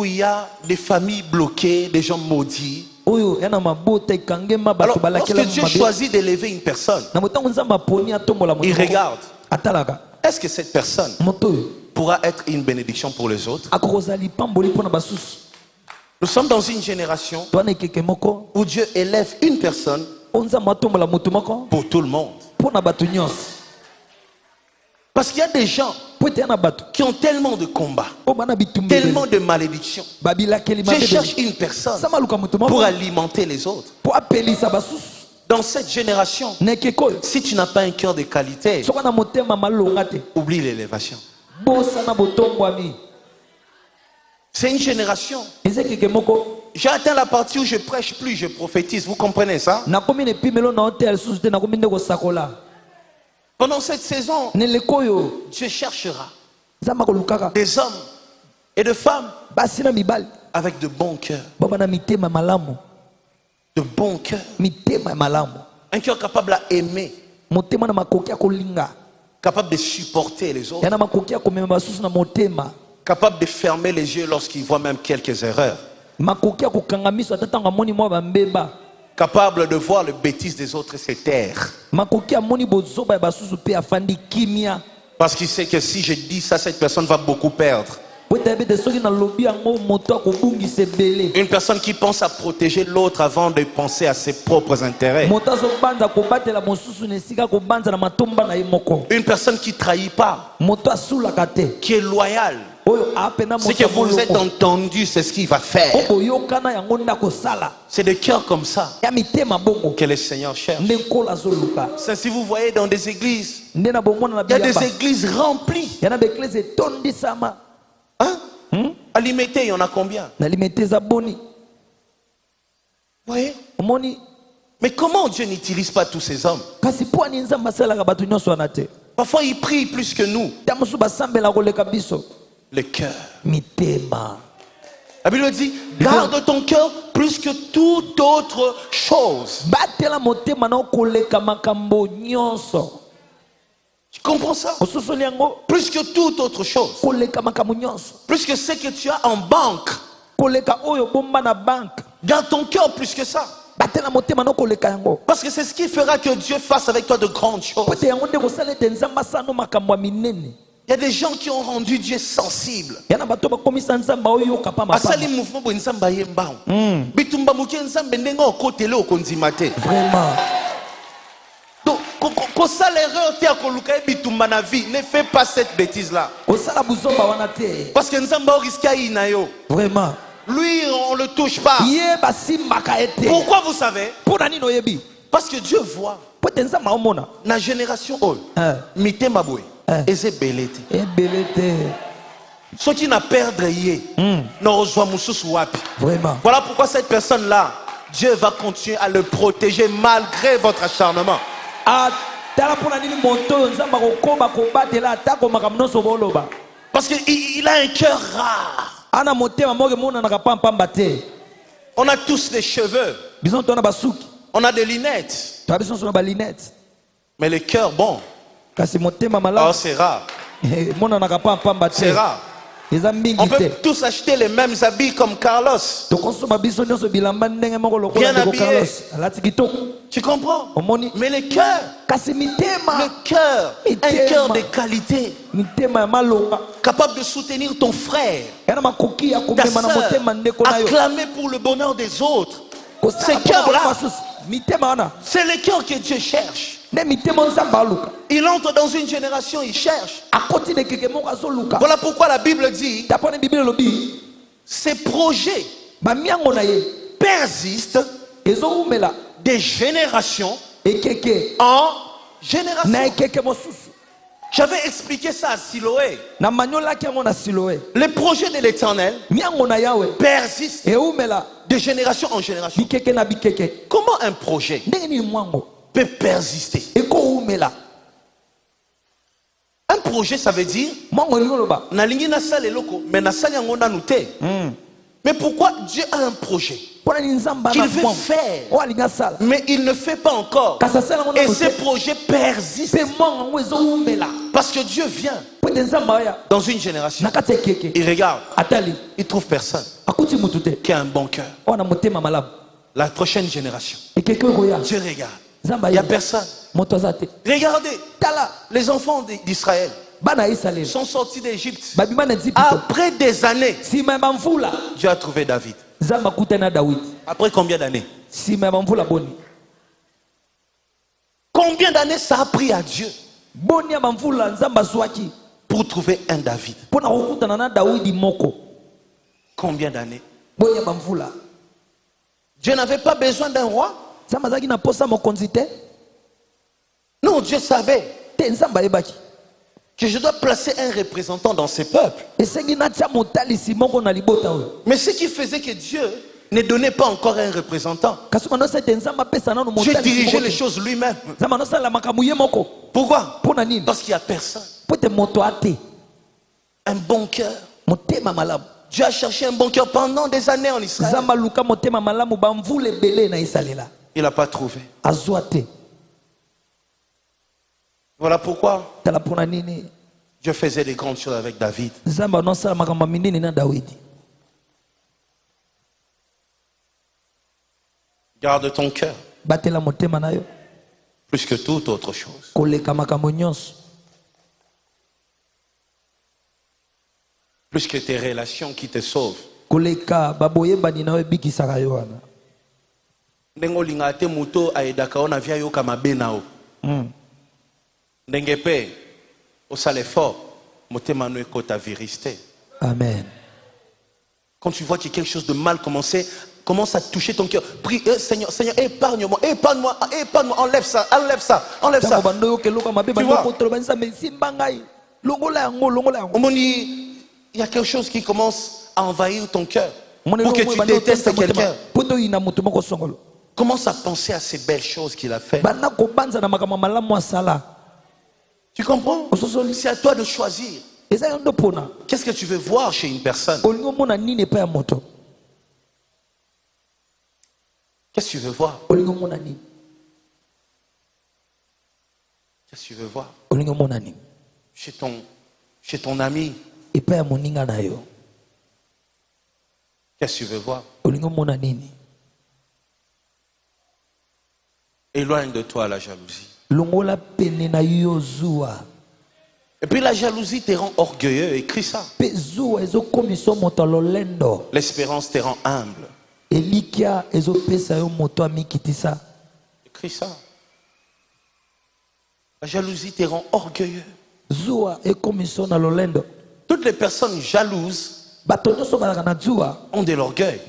il y a des familles bloquées, des gens maudits. Alors, lorsque Dieu choisit d'élever une personne, il regarde. Est-ce que cette personne pourra être une bénédiction pour les autres? Nous sommes dans une génération où Dieu élève une personne pour tout le monde. Parce qu'il y a des gens qui ont tellement de combats, tellement de malédictions. Dieu cherche une personne pour alimenter les autres. Dans cette génération, si tu n'as pas un cœur de qualité, oublie l'élévation. C'est une génération. J'ai atteint la partie où je prêche plus, je prophétise. Vous comprenez ça? Pendant cette saison, Dieu cherchera des hommes et de femmes avec de bons cœurs. De bons cœurs. Un cœur capable à aimer. Capable de supporter les autres. Capable de fermer les yeux lorsqu'il voit même quelques erreurs. Capable de voir les bêtises des autres et se taire. Parce qu'il sait que si je dis ça, cette personne va beaucoup perdre. Une personne qui pense à protéger l'autre avant de penser à ses propres intérêts. Une personne qui ne trahit pas, qui est loyale. Ce que vous vous êtes entendu, c'est ce qu'il va faire. C'est des cœurs comme ça que le Seigneur cherche. C'est si vous voyez dans des églises, il y a des églises remplies. Hein? À Limité, il y en a combien? Vous voyez? Mais comment Dieu n'utilise pas tous ces hommes? Parfois il prie plus que nous. Le cœur. La Bible dit, garde ton cœur plus que toute autre chose. Tu comprends ça? Plus que toute autre chose. Plus que ce que tu as en banque. Garde ton cœur plus que ça. Parce que c'est ce qui fera que Dieu fasse avec toi de grandes choses. Il y a des gens qui ont rendu Dieu sensible. Vraiment. Donc, ne fais pas cette bêtise-là. Parce que Nzamba risque. Vraiment. Lui, on ne le touche pas. Pourquoi vous savez? Parce que Dieu voit. La génération, mité maboué. Eze belete. Ceux qui n'a perdre yé, vraiment. Voilà pourquoi cette personne-là, Dieu va continuer à le protéger malgré votre acharnement. Parce qu'il a un cœur rare. On a tous des cheveux. On a des lunettes. Mais le cœur bon. Oh, c'est rare. C'est rare. On peut tous acheter les mêmes habits comme Carlos. Bien habillé. Tu comprends? Mais le cœur, un cœur de qualité, capable de soutenir ton frère, ta soeur, acclamer pour le bonheur des autres. Ces cœurs-là, c'est les cœurs que Dieu cherche. Il entre dans une génération, il cherche. Voilà pourquoi la Bible dit, ces projets persistent des générations en génération. J'avais expliqué ça à Siloé. Les projets de l'Éternel persistent de génération en génération. Comment un projet peut persister? Un projet, ça veut dire mais pourquoi Dieu a un projet qu'il veut faire, mais il ne fait pas encore, et ces projets persistent parce que Dieu vient dans une génération, il regarde, il trouve personne qui a un bon cœur. La prochaine génération, Dieu regarde, il n'y a personne. Regardez, les enfants d'Israël sont sortis d'Égypte. Après des années, Dieu a trouvé David. Après combien d'années? Combien d'années ça a pris à Dieu pour trouver un David? Combien d'années? Dieu n'avait pas besoin d'un roi. Non, Dieu savait que je dois placer un représentant dans ce peuple. Mais ce qui faisait que Dieu ne donnait pas encore un représentant, Dieu dirigeait les choses lui-même. Pourquoi? Parce qu'il n'y a personne. Un bon cœur. Dieu a cherché un bon cœur pendant des années en Israël. Il n'a pas trouvé. Voilà pourquoi Dieu faisait des grandes choses avec David. Garde ton cœur plus que toute autre chose. Plus que tes relations qui te sauvent. Amen. Quand tu vois que quelque chose de mal commence à toucher ton cœur, prie, Seigneur, Seigneur, épargne-moi, épargne-moi, épargne-moi, enlève ça, enlève ça, enlève ça. Tu vois? Il y a quelque chose qui commence à envahir ton cœur pour que tu détestes quelqu'un. Commence à penser à ces belles choses qu'il a faites. Tu comprends? C'est à toi de choisir. Qu'est-ce que tu veux voir chez une personne? Qu'est-ce que tu veux voir? Qu'est-ce que tu veux voir? Chez ton ami. Qu'est-ce que tu veux voir? Éloigne de toi la jalousie. Et puis la jalousie te rend orgueilleux. Écris ça. L'espérance te rend humble. Écris ça. La jalousie te rend orgueilleux. Toutes les personnes jalouses ont de l'orgueil.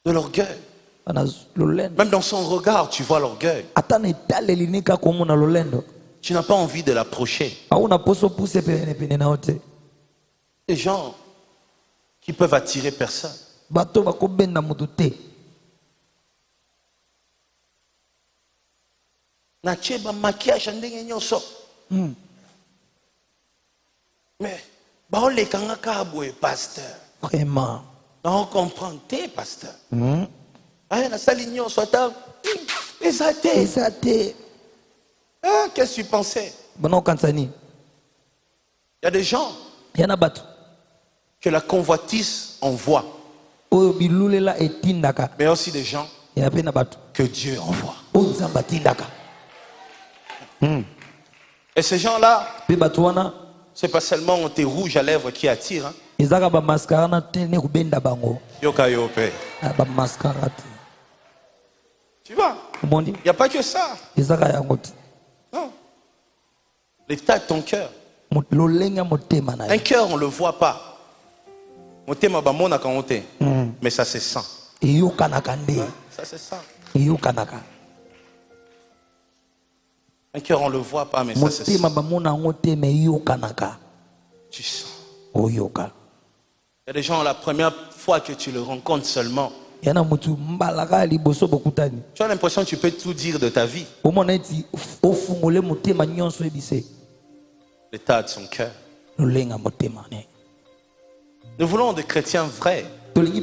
De l'orgueil. Même dans son regard, tu vois l'orgueil. Tu n'as pas envie de l'approcher. Des gens qui peuvent attirer personne. Mais pasteur. Vraiment. On comprend, t'es pasteur. Qu'est-ce que tu pensais? Il y a des gens que la convoitise envoie. Mais aussi des gens que Dieu envoie. Et ces gens-là, c'est pas seulement tes rouges à lèvres qui attirent. Ezaka ba mascara na tene kubenda bango. Yoka yope. Ba mascara. Tu vois? Il n'y a pas que ça. Non. L'état de ton cœur. Un cœur, on ne le voit pas. Mais ça se sent. Ça se sent. Un cœur, on ne le voit pas, mais ça se sent. Tu sens. Il y a des gens, la première fois que tu le rencontres seulement, tu as l'impression que tu peux tout dire de ta vie. L'état de son cœur. Nous voulons des chrétiens vrais. Ne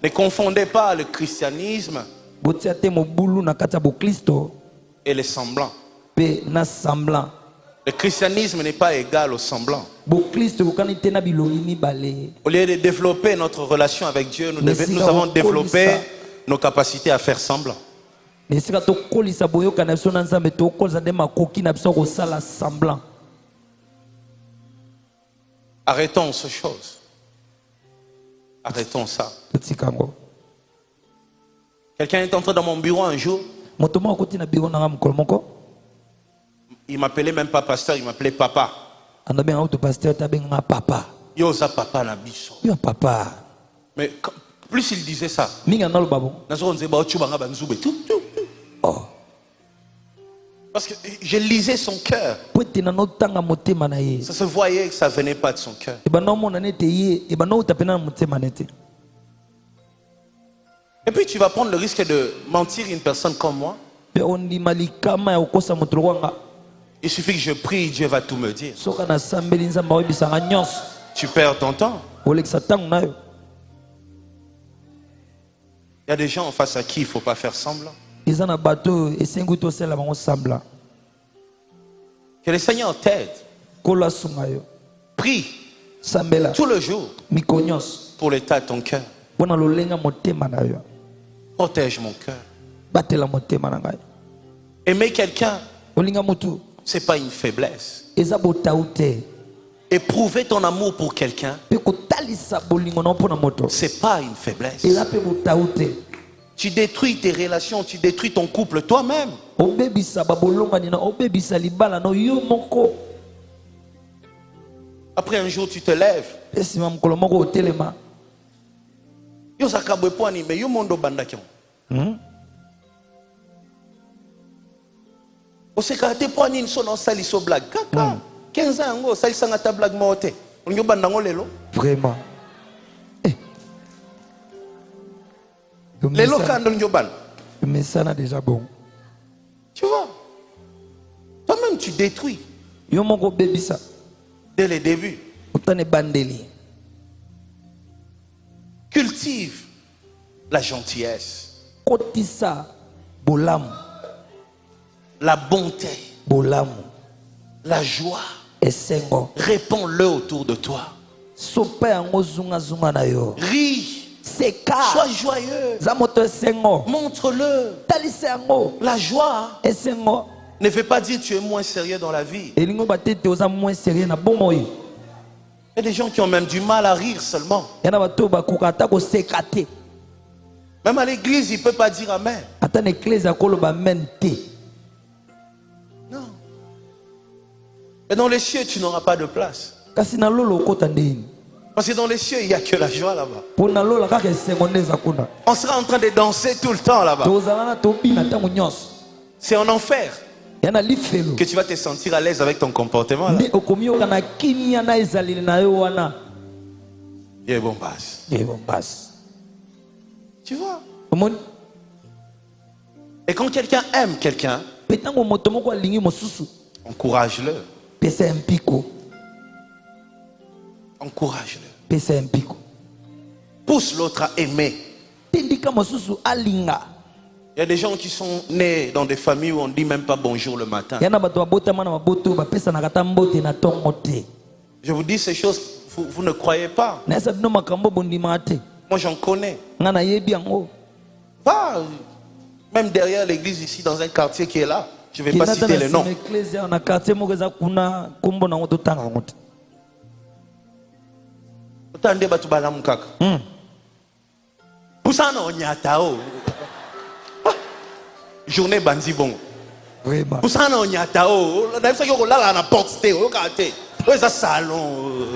confondez pas le christianisme et les semblants. Le christianisme n'est pas égal au semblant. Au lieu de développer notre relation avec Dieu, nous avons développé nos capacités à faire semblant. Arrêtons ces choses. Arrêtons ça. Quelqu'un est entré dans mon bureau un jour. Il m'appelait même pas pasteur, il m'appelait papa. Yosa papa na biso. Papa. Mais plus il disait ça, parce que je lisais son cœur. Ça se voyait que ça venait pas de son cœur. Et puis tu vas prendre le risque de mentir une personne comme moi. Il suffit que je prie, Dieu va tout me dire. Tu perds ton temps. Il y a des gens en face à qui il ne faut pas faire semblant. Que le Seigneur t'aide. Prie tout le jour pour l'état de ton cœur. Protège mon cœur. Aimer quelqu'un, ce n'est pas une faiblesse. Éprouver ton amour pour quelqu'un, ce n'est pas une faiblesse. Tu détruis tes relations, tu détruis ton couple toi-même. Après un jour, tu te lèves. Vraiment. 15 ans, Vraiment. Mais ça n'a déjà bon. Tu vois? Toi-même, tu détruis. Dès le début. Cultive la gentillesse. La bonté. La joie. Réponds-le autour de toi. Ris. Sois joyeux. Montre-le. La joie ne veut pas dire que tu es moins sérieux dans la vie. Il y a des gens qui ont même du mal à rire seulement. Même à l'église, il ne peut pas dire amen. Non. Et dans les cieux, tu n'auras pas de place. Parce que dans les cieux, il n'y a que la joie là-bas. On sera en train de danser tout le temps là-bas. C'est en enfer que tu vas te sentir à l'aise avec ton comportement là. Tu vois? Et quand quelqu'un aime quelqu'un, encourage-le. Encourage-le. Pousse l'autre à aimer. Il y a des gens qui sont nés dans des familles où on ne dit même pas bonjour le matin. Je vous dis ces choses, vous ne croyez pas. Moi j'en connais. Va, même derrière l'église ici, dans un quartier qui est là, je ne vais pas citer le nom. Otande batu balamu kaka. Pusana onyatao. Journée bandi bon. Vraiment. Pusana onyatao. Na bisa yoko lala na porte te, yo kate. Oyo za salon.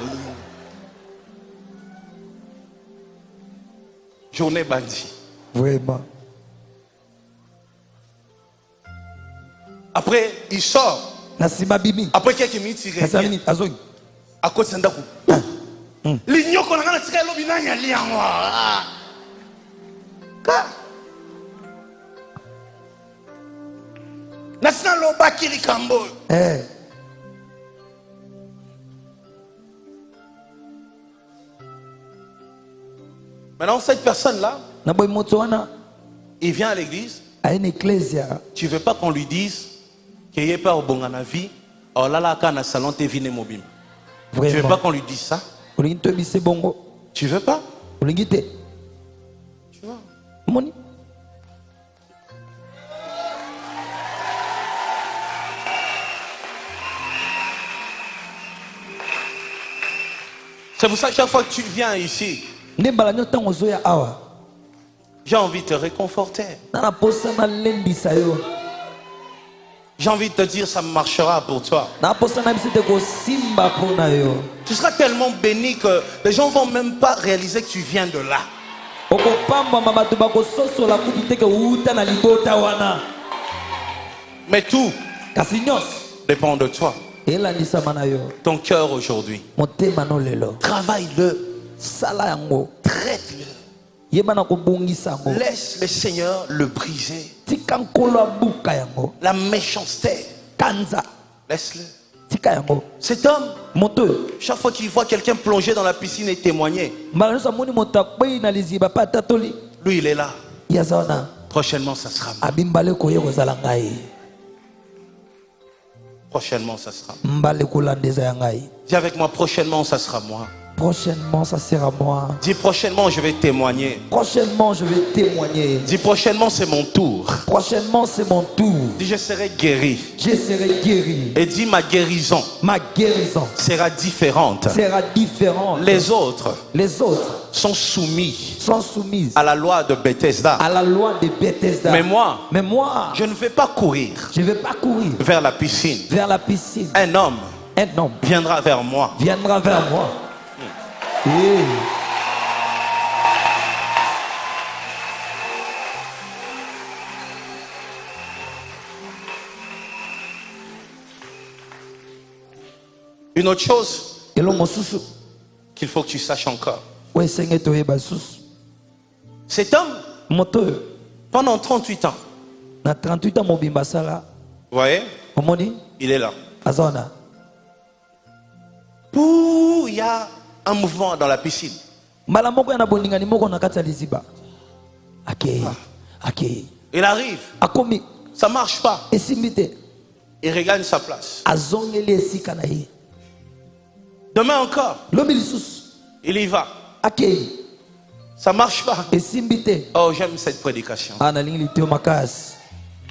Journée bandi. Vraiment. Après, il sort. Après quelques minutes, il revient. À côté de Sandakou. L'igno qu'on a tiré l'eau, il a lié en moi. National Loba Kirikambo. Maintenant, cette personne-là, il vient à l'église. Tu ne veux pas qu'on lui dise qu'il n'y ait pas au bon en vie. Oh là là, quand on a salon, tu es venu mobile. Tu ne veux pas qu'on lui dise ça? Tu veux pas? Tu vois? C'est pour ça que chaque fois que tu viens ici, j'ai envie de te réconforter. J'ai envie de te dire, ça marchera pour toi. Tu seras tellement béni que les gens ne vont même pas réaliser que tu viens de là. Mais tout dépend de toi. Ton cœur aujourd'hui. Travaille-le. Traite-le. Laisse le Seigneur le briser. La méchanceté. Laisse-le. Cet homme, chaque fois qu'il voit quelqu'un plonger dans la piscine et témoigner, lui il est là. Prochainement ça sera moi. Prochainement ça sera moi. Dis avec moi, prochainement ça sera moi. Prochainement, ça sera moi. Dis prochainement, je vais témoigner. Prochainement, je vais témoigner. Dis prochainement, c'est mon tour. Prochainement, c'est mon tour. Dis je serai guéri. Je serai guéri. Et dis ma guérison. Ma guérison sera différente. Sera différente. Les autres sont soumis. À la loi de Bethesda. À la loi de Bethesda. Mais moi, je ne vais pas courir. Je vais pas courir. Vers la piscine. Vers la piscine. Un homme viendra vers moi. Viendra vers moi. Hey. Une autre chose qu'il faut que tu saches encore. Cet homme, pendant 38 ans, vous voyez, il est là. Il y a un mouvement dans la piscine. Il arrive. Ça ne marche pas. Il regagne sa place. Demain encore. Il y va. Ça ne marche pas. Oh, j'aime cette prédication.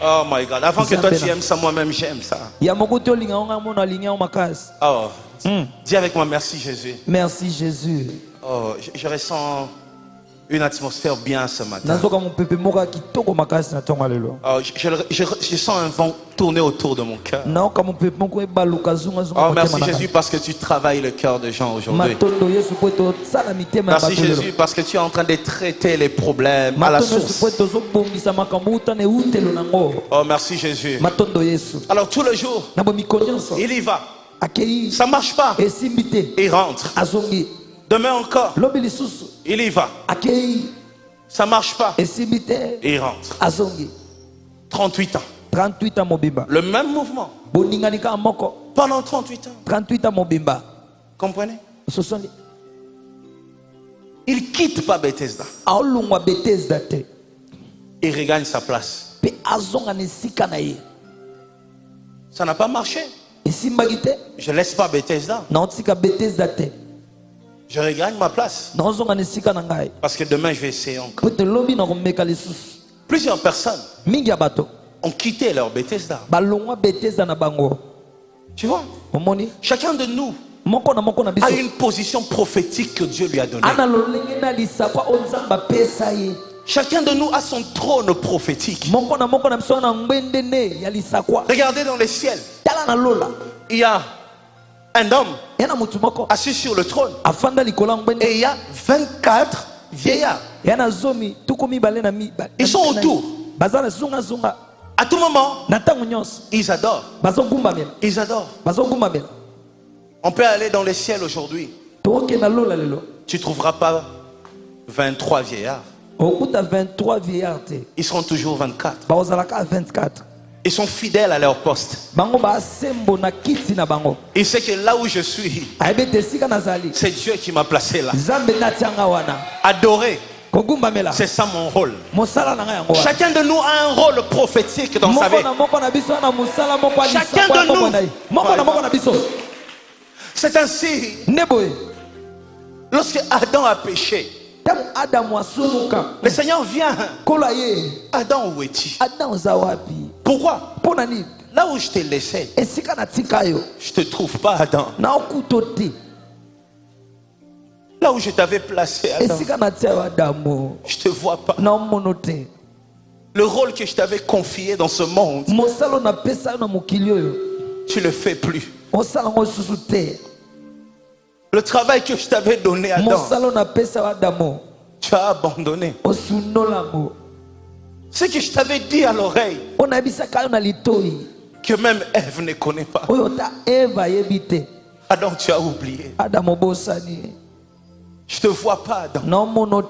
Oh my God. Avant que toi tu aimes ça, moi-même j'aime ça. Oh. Dis avec moi, merci Jésus. Merci Jésus. Oh, je ressens une atmosphère bien ce matin. Oh, je sens un vent tourner autour de mon cœur. Oh, merci Jésus parce que tu travailles le cœur des gens aujourd'hui. Merci Jésus parce que tu es en train de traiter les problèmes à la source. Oh, merci Jésus. Alors tous les jours, il y va. Ça ne marche pas. Il rentre. Demain encore. Il y va. Ça ne marche pas. Il rentre. 38 ans. Le même mouvement. Pendant 38 ans. Comprenez? Il ne quitte pas Bethesda. Il regagne sa place. Ça n'a pas marché. Je ne laisse pas Bethesda. Je regagne ma place. Parce que demain je vais essayer encore. Plusieurs personnes ont quitté leur Bethesda. Tu vois? Chacun de nous a une position prophétique que Dieu lui a donnée. Chacun de nous a son trône prophétique. Regardez dans les ciels. Il y a un homme assis sur le trône. Et il y a 24 vieillards. Ils sont autour. À tout moment, ils adorent. Ils adorent. On peut aller dans les ciels aujourd'hui. Tu ne trouveras pas 23 vieillards. Ils seront toujours 24. Ils sont fidèles à leur poste. Ils savent que là où je suis, c'est Dieu qui m'a placé là. Adorer, c'est ça mon rôle. Chacun de nous a un rôle prophétique dans sa vie. Chacun de nous. C'est ainsi. Lorsque Adam a péché, le Seigneur vient. Adam, où es-tu? Pourquoi? Là où je t'ai laissé, je ne te trouve pas, Adam. Là où je t'avais placé, Adam, je ne te vois pas. Le rôle que je t'avais confié dans ce monde, tu ne le fais plus. Le travail que je t'avais donné, Adam, tu as abandonné. Ce que je t'avais dit à l'oreille, que même Ève ne connaît pas. Adam, tu as oublié. Je ne te vois pas, Adam.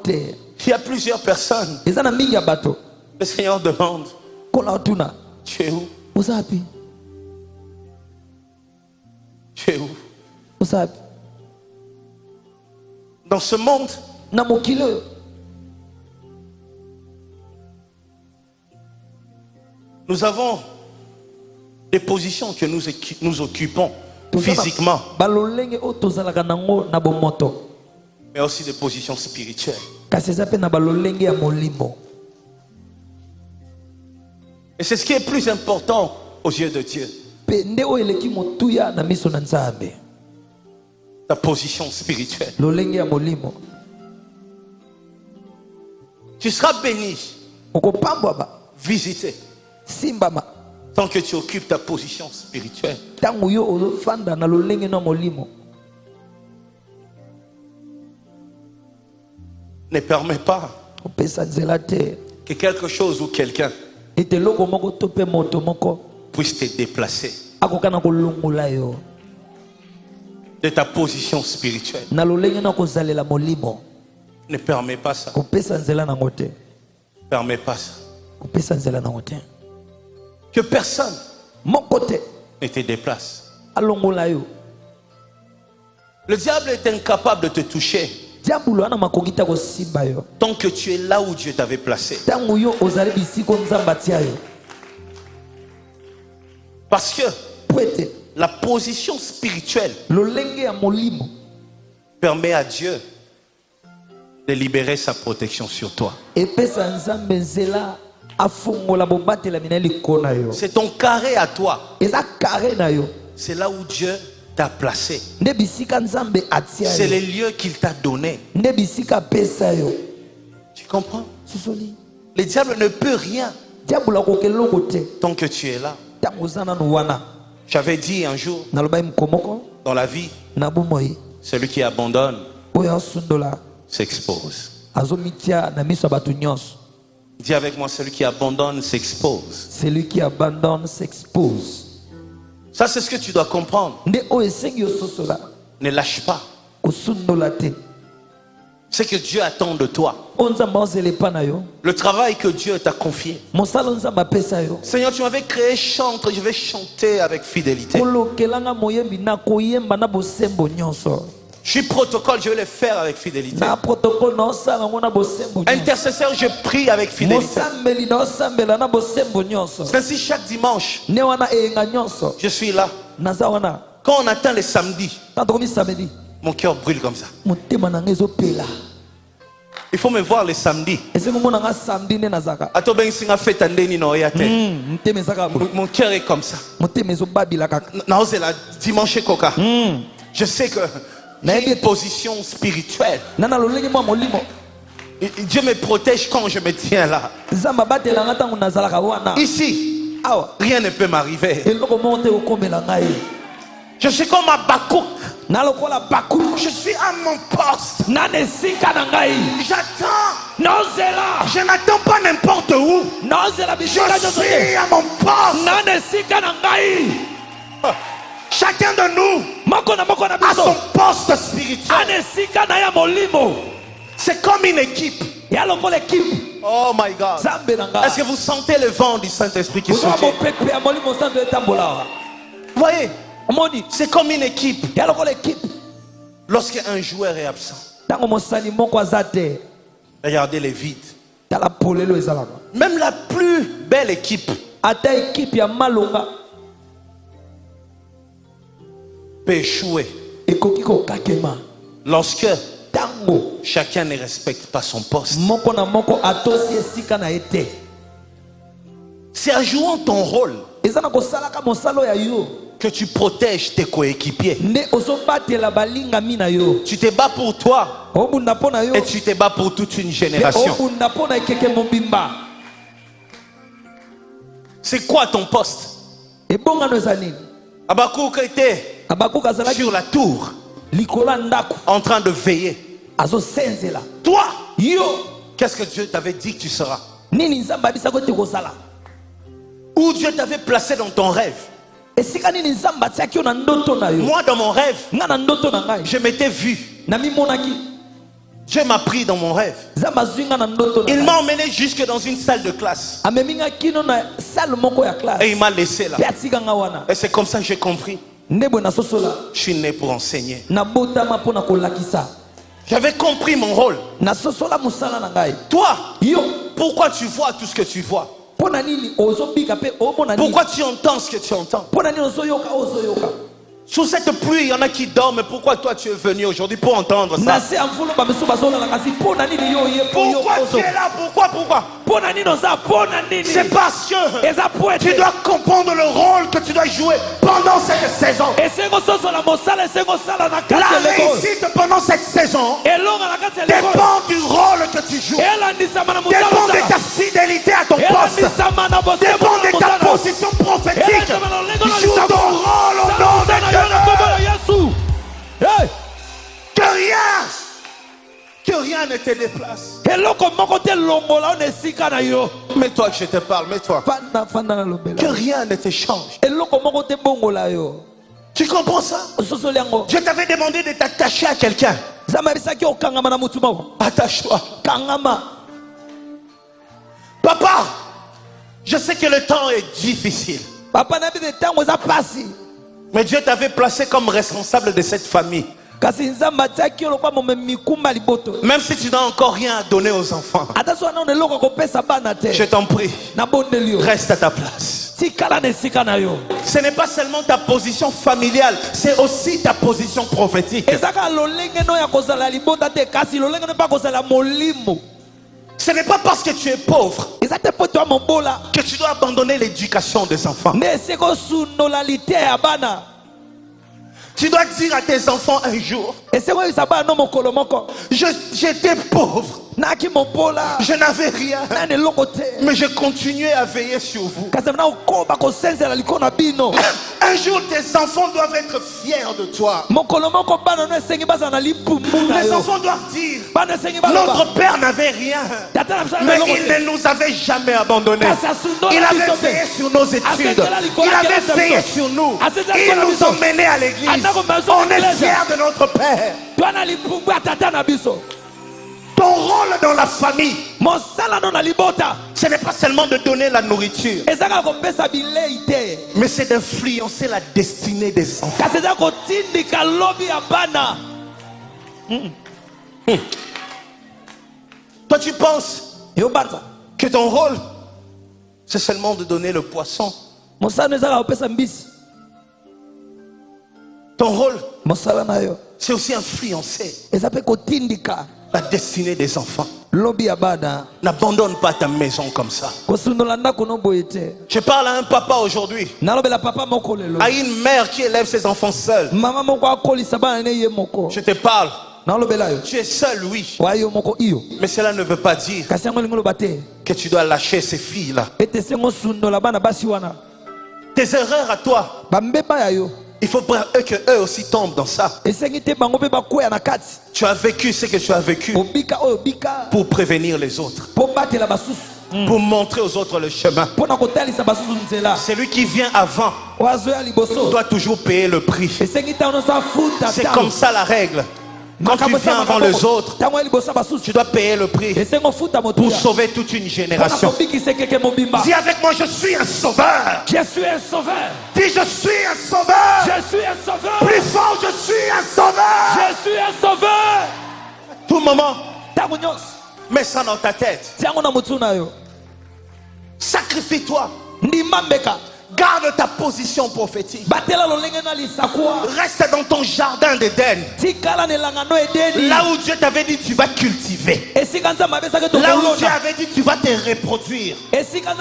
Il y a plusieurs personnes. Le Seigneur demande, tu es où? Tu es où? Dans ce monde, nous avons des positions que nous occupons physiquement, mais aussi des positions spirituelles. Et c'est ce qui est plus important aux yeux de Dieu. Ta position spirituelle. Tu seras béni, visité, tant que tu occupes ta position spirituelle. Ne permets pas que quelque chose ou quelqu'un puisse te déplacer de ta position spirituelle. Ne permets pas ça. Permets pas ça. Que personne ne te déplace. Le diable est incapable de te toucher tant que tu es là où Dieu t'avait placé. Parce que la position spirituelle permet à Dieu de libérer sa protection sur toi. C'est ton carré à toi. C'est là où Dieu t'a placé. C'est les lieux qu'il t'a donné. Tu comprends? Le diable ne peut rien tant que tu es là. J'avais dit un jour, dans la vie, celui qui abandonne s'expose. Dis avec moi, celui qui abandonne s'expose. Celui qui abandonne s'expose. Ça, c'est ce que tu dois comprendre. Ne lâche pas. Ce que Dieu attend de toi. Le travail que Dieu t'a confié. Seigneur, tu m'avais créé chanteur, je vais chanter avec fidélité. Je suis protocole, je vais le faire avec fidélité. Intercesseur, je prie avec fidélité. C'est ainsi chaque dimanche, je suis là. Quand on atteint les samedis, mon cœur brûle comme ça. Il faut me voir les samedis. Mon cœur est comme ça. Dimanche coca. Je sais que j'ai une position spirituelle. Et Dieu me protège quand je me tiens là. Ici, rien ne peut m'arriver. Je suis comme Habakkuk. Je suis à mon poste. J'attends. Je n'attends pas n'importe où. Je suis à mon poste. Chacun de nous a son poste spirituel. C'est comme une équipe. Oh my God. Est-ce que vous sentez le vent du Saint-Esprit qui soutient? Vous voyez, c'est comme une équipe. Lorsqu'un joueur est absent, regardez les vides. Même la plus belle équipe peut échouer lorsque chacun ne respecte pas son poste. C'est en jouant ton rôle que tu protèges tes coéquipiers. Tu te bats pour toi et tu te bats pour toute une génération. C'est quoi ton poste? Habakkuk était sur la tour en train de veiller. Toi, qu'est-ce que Dieu t'avait dit que tu seras? Où Dieu t'avait placé dans ton rêve? Moi dans mon rêve, je m'étais vu. Dieu m'a pris dans mon rêve. Il m'a emmené jusque dans une salle de classe. Et il m'a laissé là. Et c'est comme ça que j'ai compris. Je suis né pour enseigner. J'avais compris mon rôle. Toi, pourquoi tu vois tout ce que tu vois? Pourquoi tu entends ce que tu entends? Sous cette pluie, il y en a qui dorment. Pourquoi toi tu es venu aujourd'hui pour entendre ça? Pourquoi tu es là? Pourquoi? C'est parce que tu dois comprendre le rôle que tu dois jouer pendant cette saison. La réussite pendant cette saison dépend du rôle que tu joues, dépend de ta fidélité à ton poste, dépend de ta position prophétique. Joue ton rôle au nom de Dieu. Que rien ne te déplace. Mets-toi que je te parle, mets-toi. Que rien ne te change. Tu comprends ça? Je t'avais demandé de t'attacher à quelqu'un. Attache-toi. Papa, je sais que le temps est difficile. Mais Dieu t'avait placé comme responsable de cette famille. Même si tu n'as encore rien à donner aux enfants, je t'en prie, reste à ta place. Ce n'est pas seulement ta position familiale, c'est aussi ta position prophétique. Ce n'est pas parce que tu es pauvre que tu dois abandonner l'éducation des enfants. Tu dois dire à tes enfants un jour, j'étais pauvre, je n'avais rien, mais je continuais à veiller sur vous. Un jour tes enfants doivent être fiers de toi. Les enfants doivent dire, notre père n'avait rien, mais il ne nous avait jamais abandonnés. Il avait veillé sur nos études, il avait veillé sur nous, il nous emmenait à l'église. On est fiers de notre père. Ton rôle dans la famille, ce n'est pas seulement de donner la nourriture, mais c'est d'influencer la destinée des enfants. Toi tu penses que ton rôle c'est seulement de donner le poisson. Ton rôle c'est aussi influencer la destinée des enfants. Lobi abada. N'abandonne pas ta maison comme ça. Je parle à un papa aujourd'hui. À une mère qui élève ses enfants seule. Je te parle. Tu es seul, oui. Mais cela ne veut pas dire que tu dois lâcher ces filles-là. Tes erreurs à toi, il faut que eux aussi tombent dans ça. Tu as vécu ce que tu as vécu pour prévenir les autres, pour montrer aux autres le chemin. Celui qui vient avant doit toujours payer le prix. C'est comme ça la règle. Quand tu viens avant les autres, tu dois payer le prix pour sauver toute une génération. Dis avec moi, je suis un sauveur. Je suis un sauveur. Dis, je suis un sauveur. Je suis un sauveur. Plus fort, je suis un sauveur. Je suis un sauveur. Tout moment, mets ça dans ta tête. Sacrifie-toi. Garde ta position prophétique. Reste dans ton jardin d'Éden. Là où Dieu t'avait dit tu vas cultiver. Là où Dieu avait dit tu vas te reproduire.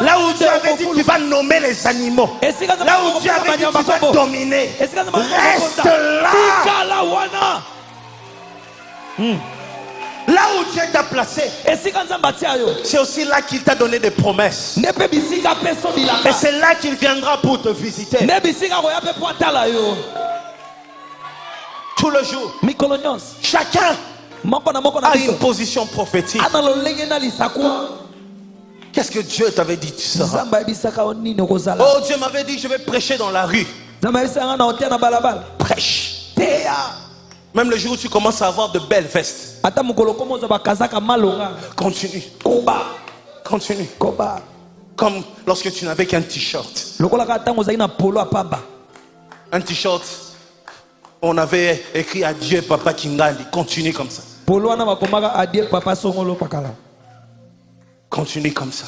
Là où Dieu avait dit tu vas nommer les animaux. Là où Dieu avait dit tu vas dominer. Reste là. Là où Dieu t'a placé, c'est aussi là qu'il t'a donné des promesses. Et c'est là qu'il viendra pour te visiter. Tout le jour. Chacun a une position prophétique. Qu'est-ce que Dieu t'avait dit tu seras? Oh, Dieu m'avait dit je vais prêcher dans la rue. Prêche. Même le jour où tu commences à avoir de belles vestes, continue. Continue. Comme lorsque tu n'avais qu'un t-shirt. Un t-shirt, on avait écrit adieu Papa Kingandi. Continue comme ça. Continue comme ça.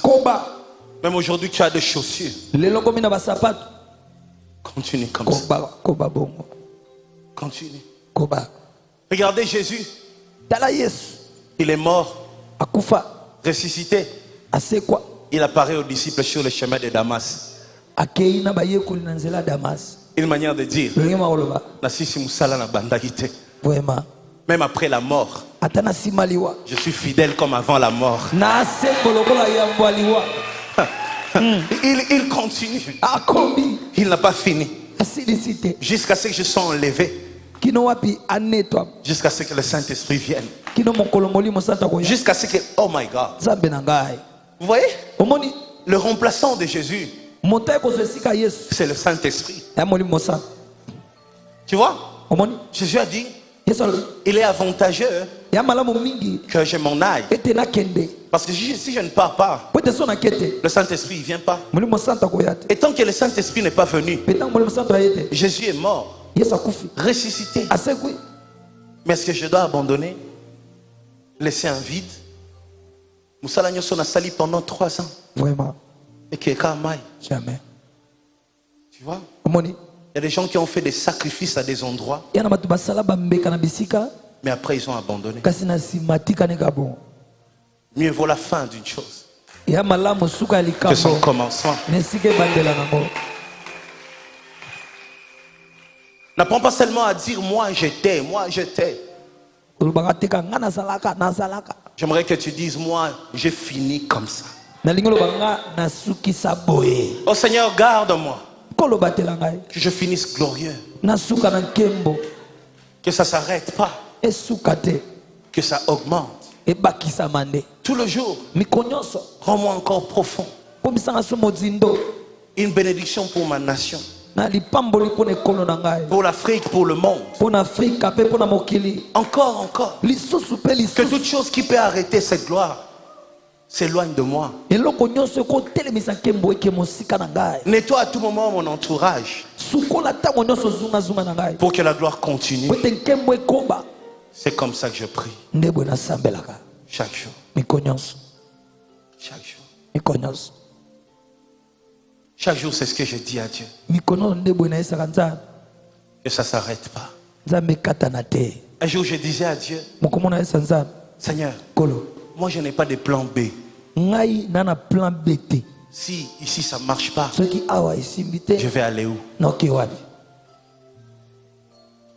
Même aujourd'hui tu as des chaussures. Continue comme ça. Continue. Regardez Jésus. Il est mort, ressuscité. Il apparaît aux disciples sur le chemin de Damas. Une manière de dire, même après la mort, je suis fidèle comme avant la mort. Il continue. Il n'a pas fini. Jusqu'à ce que je sois enlevé. Jusqu'à ce que le Saint-Esprit vienne. Jusqu'à ce que, oh my God. Vous voyez? Le remplaçant de Jésus, c'est le Saint-Esprit. Tu vois? Jésus a dit, il est avantageux que je m'en aille. Parce que si je ne pars pas, le Saint-Esprit ne vient pas. Et tant que le Saint-Esprit n'est pas venu, Jésus est mort. Ressuscité. Mais est-ce que je dois abandonner? Laisser un vide? Moussala Nyoso n'a sali pendant 3 ans. Vraiment. Et qui est jamais. Tu vois? Il y a des gens qui ont fait des sacrifices à des endroits. Mais après ils ont abandonné. Mieux vaut la fin d'une chose que son commencement. N'apprends pas seulement à dire moi j'étais. J'aimerais que tu dises moi j'ai fini comme ça. Oh Seigneur, garde-moi. Que je finisse glorieux. Que ça ne s'arrête pas. Que ça augmente. Tout le jour. Rends-moi encore profond. Une bénédiction pour ma nation. Pour l'Afrique, pour le monde. Encore. Que toute chose qui peut arrêter cette gloire s'éloigne de moi. Nettoie à tout moment mon entourage pour que la gloire continue. C'est comme ça que je prie. Chaque jour. Chaque jour, c'est ce que je dis à Dieu. Que ça ne s'arrête pas. Un jour, je disais à Dieu, Seigneur, Kolo. Moi je n'ai pas de plan B. Ngai nana plan B. Si ici ça ne marche pas, je vais aller où?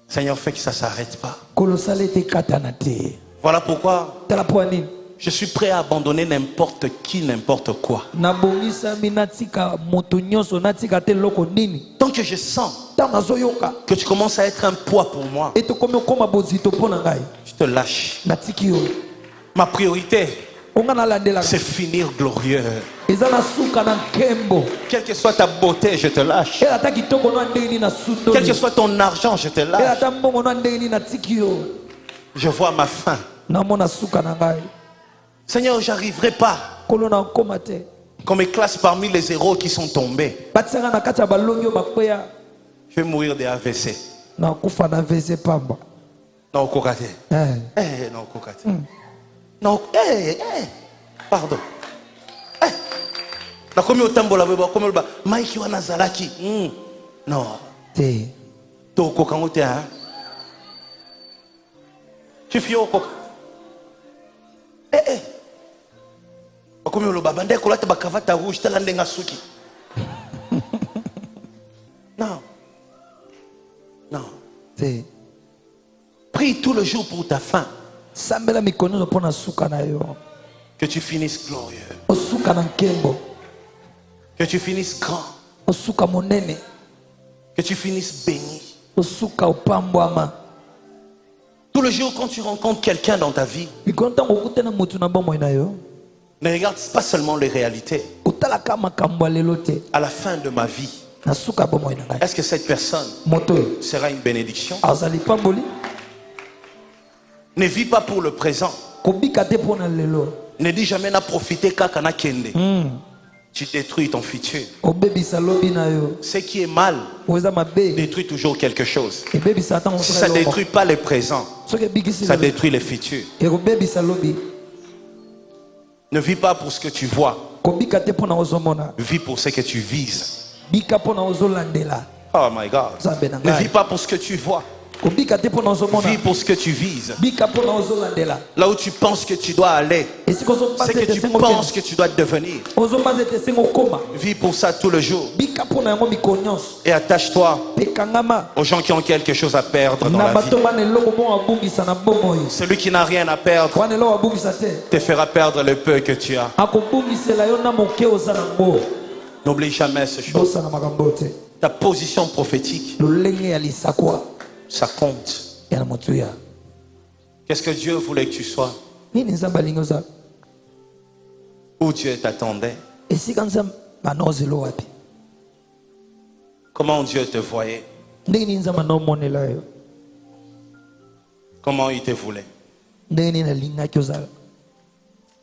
Seigneur, fais que ça ne s'arrête pas. Voilà pourquoi je suis prêt à abandonner n'importe qui, n'importe quoi. Tant que je sens que tu commences à être un poids pour moi, je te lâche. Ma priorité, c'est finir glorieux. Quelle que soit ta beauté, je te lâche. Quel que soit ton argent, je te lâche. Je vois ma fin. Seigneur, j'arriverai pas qu'on me classe parmi les héros qui sont tombés. Je vais mourir de AVC. Non, kokate. Non, kokate. Non, pardon. Na komi otambola beba komi ba Mike wana zalaki. Non. To kokango te hein. Tu fio kok. Komi lo baba ndeko lata ba kavata rouge tala ndenga suki. Non. Non. Prie tout le jour pour ta fin. Que tu finisses glorieux. Que tu finisses grand. Que tu finisses béni. Tout le jour quand tu rencontres quelqu'un dans ta vie, ne regarde pas seulement les réalités. À la fin de ma vie, est-ce que cette personne sera une bénédiction? Ne vis pas pour le présent. Ne dis jamais n'a profité kakana kende. Tu détruis ton futur. Ce qui est mal détruit toujours quelque chose. Si ça ne détruit pas le présent, ça détruit le futur. Ne vis pas pour ce que tu vois. Vis pour ce que tu vises. Oh my God. Ne vis pas pour ce que tu vois. Vis pour ce que tu vises. Là où tu penses que tu dois aller, c'est que tu penses que tu dois devenir. Vis pour ça tout le jour. Et attache-toi aux gens qui ont quelque chose à perdre dans la vie. Celui qui n'a rien à perdre te fera perdre le peu que tu as. N'oublie jamais ce chose. Ta position prophétique, ça compte. Qu'est-ce que Dieu voulait que tu sois? Où Dieu t'attendait? Comment Dieu te voyait? Comment il te voulait? Je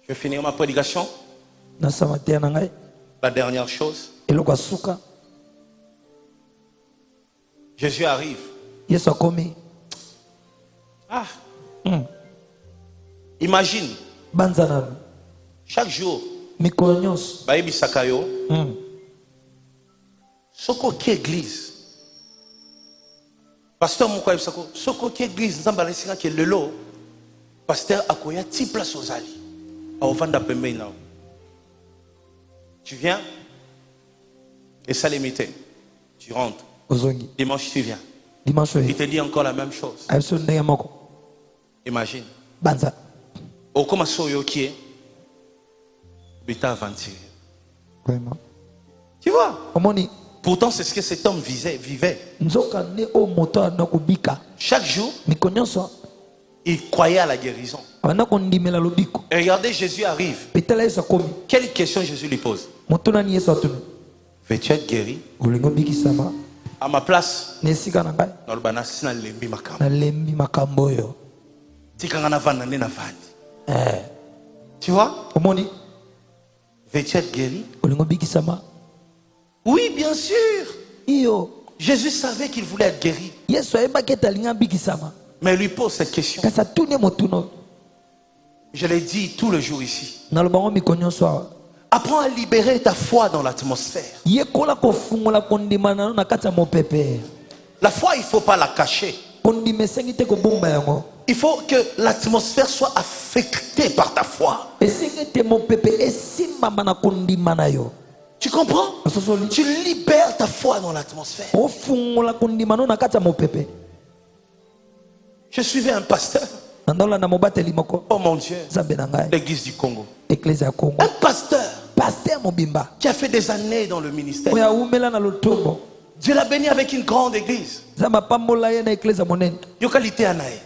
vais finir ma prédication. La dernière chose. Jésus arrive. Ah. Imagine. Chaque jour. Baïbi Sakayo. Soko qui église. Pasteur Moukoye Sako. Soko qui église. Nzambala Sika qui est le lot. Pasteur Akoya ti place aux ali. Au Vanda Pembeina. Tu viens. Et ça limité. Tu rentres. Dimanche tu viens. Il te dit encore la même chose. Imagine. Au comme soyo qui est bita aventure. Tu vois? Pourtant c'est ce que cet homme vivait. Chaque jour, il croyait à la guérison. Et regardez, Jésus arrive. Quelle question Jésus lui pose? Veux-tu être guéri? À ma place, tu vois? Veux-tu être guéri? Oui, bien sûr. Jésus savait qu'il voulait être guéri. Mais il lui pose cette question. Je l'ai dit tout le jour ici. Apprends à libérer ta foi dans l'atmosphère. La foi, il ne faut pas la cacher. Il faut que l'atmosphère soit affectée par ta foi. Tu comprends? Tu libères ta foi dans l'atmosphère. Je suivais un pasteur. Oh mon Dieu. L'église du Congo. Un pasteur qui a fait des années dans le ministère. Dieu l'a béni avec une grande église. Localité Anaï.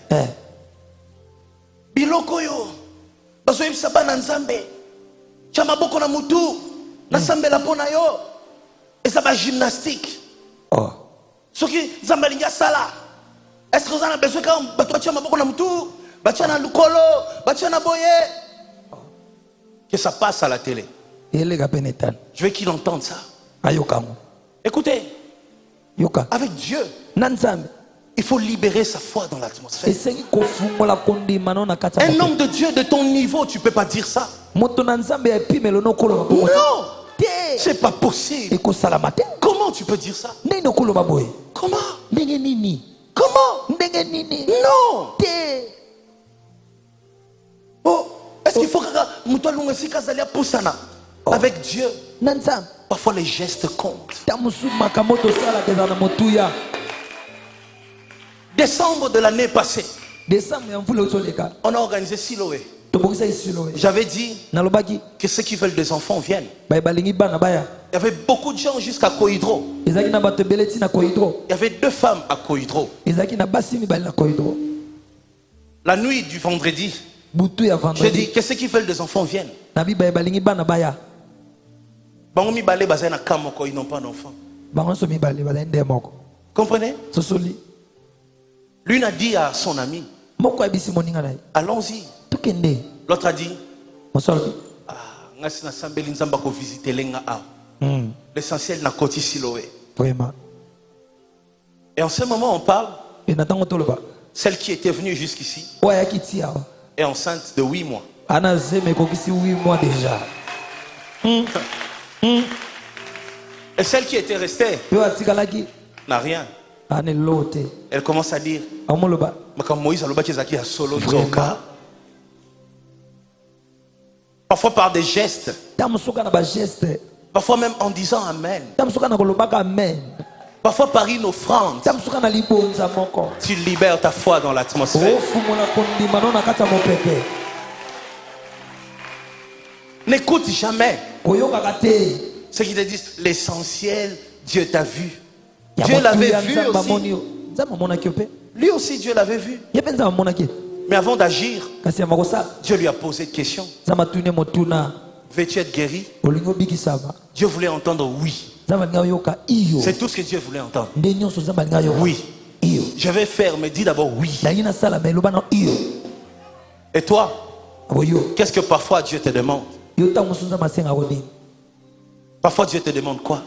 Biloko yo. Bazoyim sabana nzambe. Chama boko na mutu. Na sambe la pona yo. Et ça va gymnastique. Oh. Soki nzambe linga sala. Est-ce que vous avez besoin quand bato chama boko na mutu? Bachana lukolo, bachana boye. Que ça passe à la télé. Je veux qu'il entende ça. Écoutez. Avec Dieu, il faut libérer sa foi dans l'atmosphère. Un homme de Dieu de ton niveau, tu ne peux pas dire ça. Non, c'est pas possible. Comment tu peux dire ça? Comment? Comment? Non. Oh, est-ce qu'il faut que avec Dieu? Parfois les gestes comptent. Décembre de l'année passée, on a organisé Siloé. J'avais dit que ceux qui veulent des enfants viennent. Il y avait beaucoup de gens jusqu'à Koidro. Il y avait 2 femmes à Koidro. La nuit du vendredi, j'ai dit que ceux qui veulent des enfants viennent. Ils n'ont pas d'enfants. Comprenez? L'une a dit à son ami, allons-y. L'autre a dit, l'essentiel n'a qu'au Siloé. Et en ce moment on parle, celle qui était venue jusqu'ici est enceinte de 8 mois. Et celle qui était restée n'a rien. Elle commence à dire, parfois par des gestes, parfois même en disant Amen, parfois par une offrande, tu libères ta foi dans l'atmosphère. N'écoute jamais ceux qui te disent l'essentiel, Dieu t'a vu. Dieu l'avait vu aussi. Lui aussi, Dieu l'avait vu. Mais avant d'agir, Dieu lui a posé une question. Veux-tu être guéri? Dieu voulait entendre oui. C'est tout ce que Dieu voulait entendre. Oui. Je vais faire, mais dis d'abord oui. Et toi, qu'est-ce que parfois Dieu te demande? Parfois Dieu te demande quoi?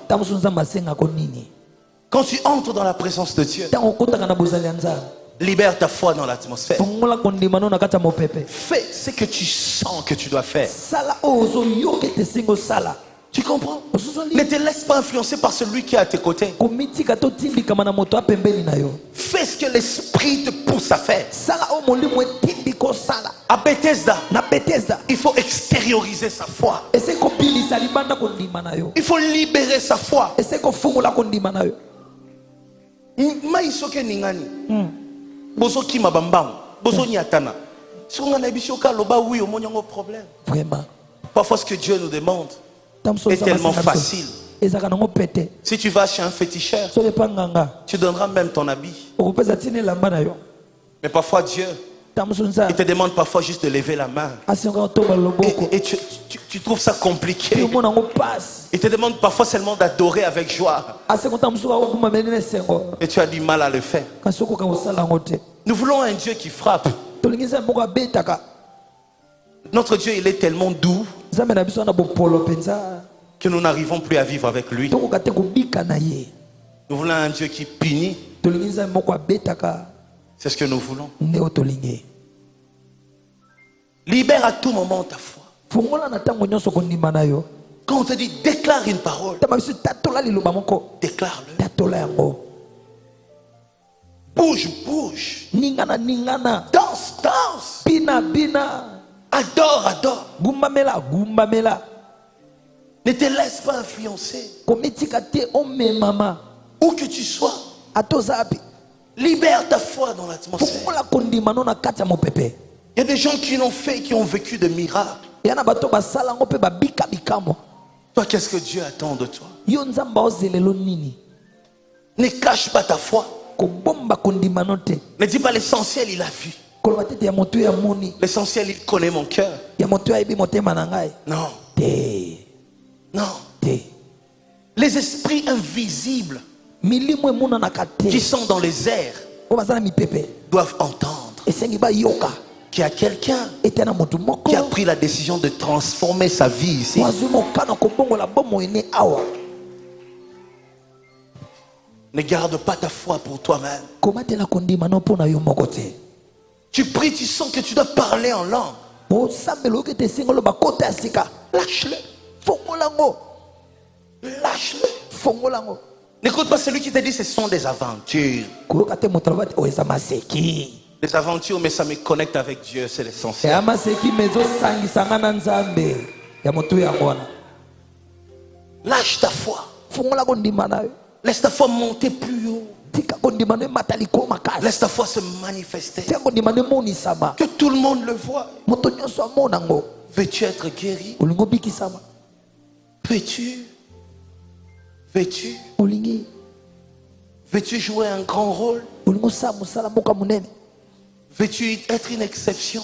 Quand tu entres dans la présence de Dieu, libère ta foi dans l'atmosphère. Fais ce que tu sens que tu dois faire. Tu comprends? Ne te laisse pas influencer par celui qui est à tes côtés. Fais ce que l'esprit te pousse à faire. À Bethesda, il faut extérioriser sa foi. Il faut libérer sa foi. Maïsoke ningani. Bozo ki mabambang. Bozo nyatana. Si on a l'habitude loba oui au monyango problème. Vraiment. Parfois ce que Dieu nous demande est tellement facile. Si tu vas chez un féticheur, tu donneras même ton habit. Mais parfois Dieu, il te demande parfois juste de lever la main. Et tu trouves ça compliqué. Il te demande parfois seulement d'adorer avec joie. Et tu as du mal à le faire. Nous voulons un Dieu qui frappe. Notre Dieu, il est tellement doux que nous n'arrivons plus à vivre avec lui. Nous voulons un Dieu qui punit. C'est ce que nous voulons. Libère à tout moment ta foi. Quand on te dit déclare une parole, déclare-le. Bouge, bouge. Danse. bina bina. Adore, adore. Gumbamela gumbamela. Ne te laisse pas influencer. Komitika te ome mama. Où que tu sois. Atozapi. Libère ta foi dans l'atmosphère. Il y a des gens qui l'ont fait, qui ont vécu de miracles. Toi, qu'est-ce que Dieu attend de toi? Ne cache pas ta foi. Ne dis pas l'essentiel, il a vu. L'essentiel, il connaît mon cœur. Non. Non. Les esprits invisibles qui sont dans les airs doivent entendre qu'il y a quelqu'un qui a pris la décision de transformer sa vie ici. Ne garde pas ta foi pour toi-même. Tu pries, tu sens que tu dois parler en langue. Lâche-le. Lâche-le. N'écoute pas celui qui te dit ce sont des aventures. Les aventures, mais ça me connecte avec Dieu, c'est l'essentiel. Lâche ta foi. Laisse ta foi monter plus haut. Laisse ta foi se manifester. Que tout le monde le voit. Veux-tu être guéri? Veux-tu jouer un grand rôle? Veux-tu être une exception?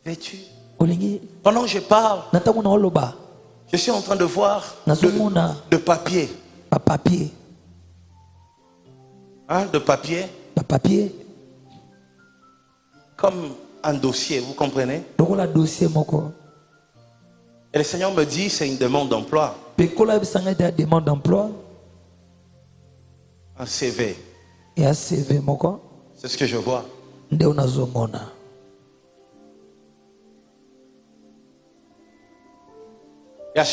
Veux-tu? Pendant que je parle, je suis en train de voir de papier. Hein, de papier. Comme un dossier, vous comprenez? Et le Seigneur me dit, c'est une demande d'emploi. Un CV. C'est ce que je vois. Il y a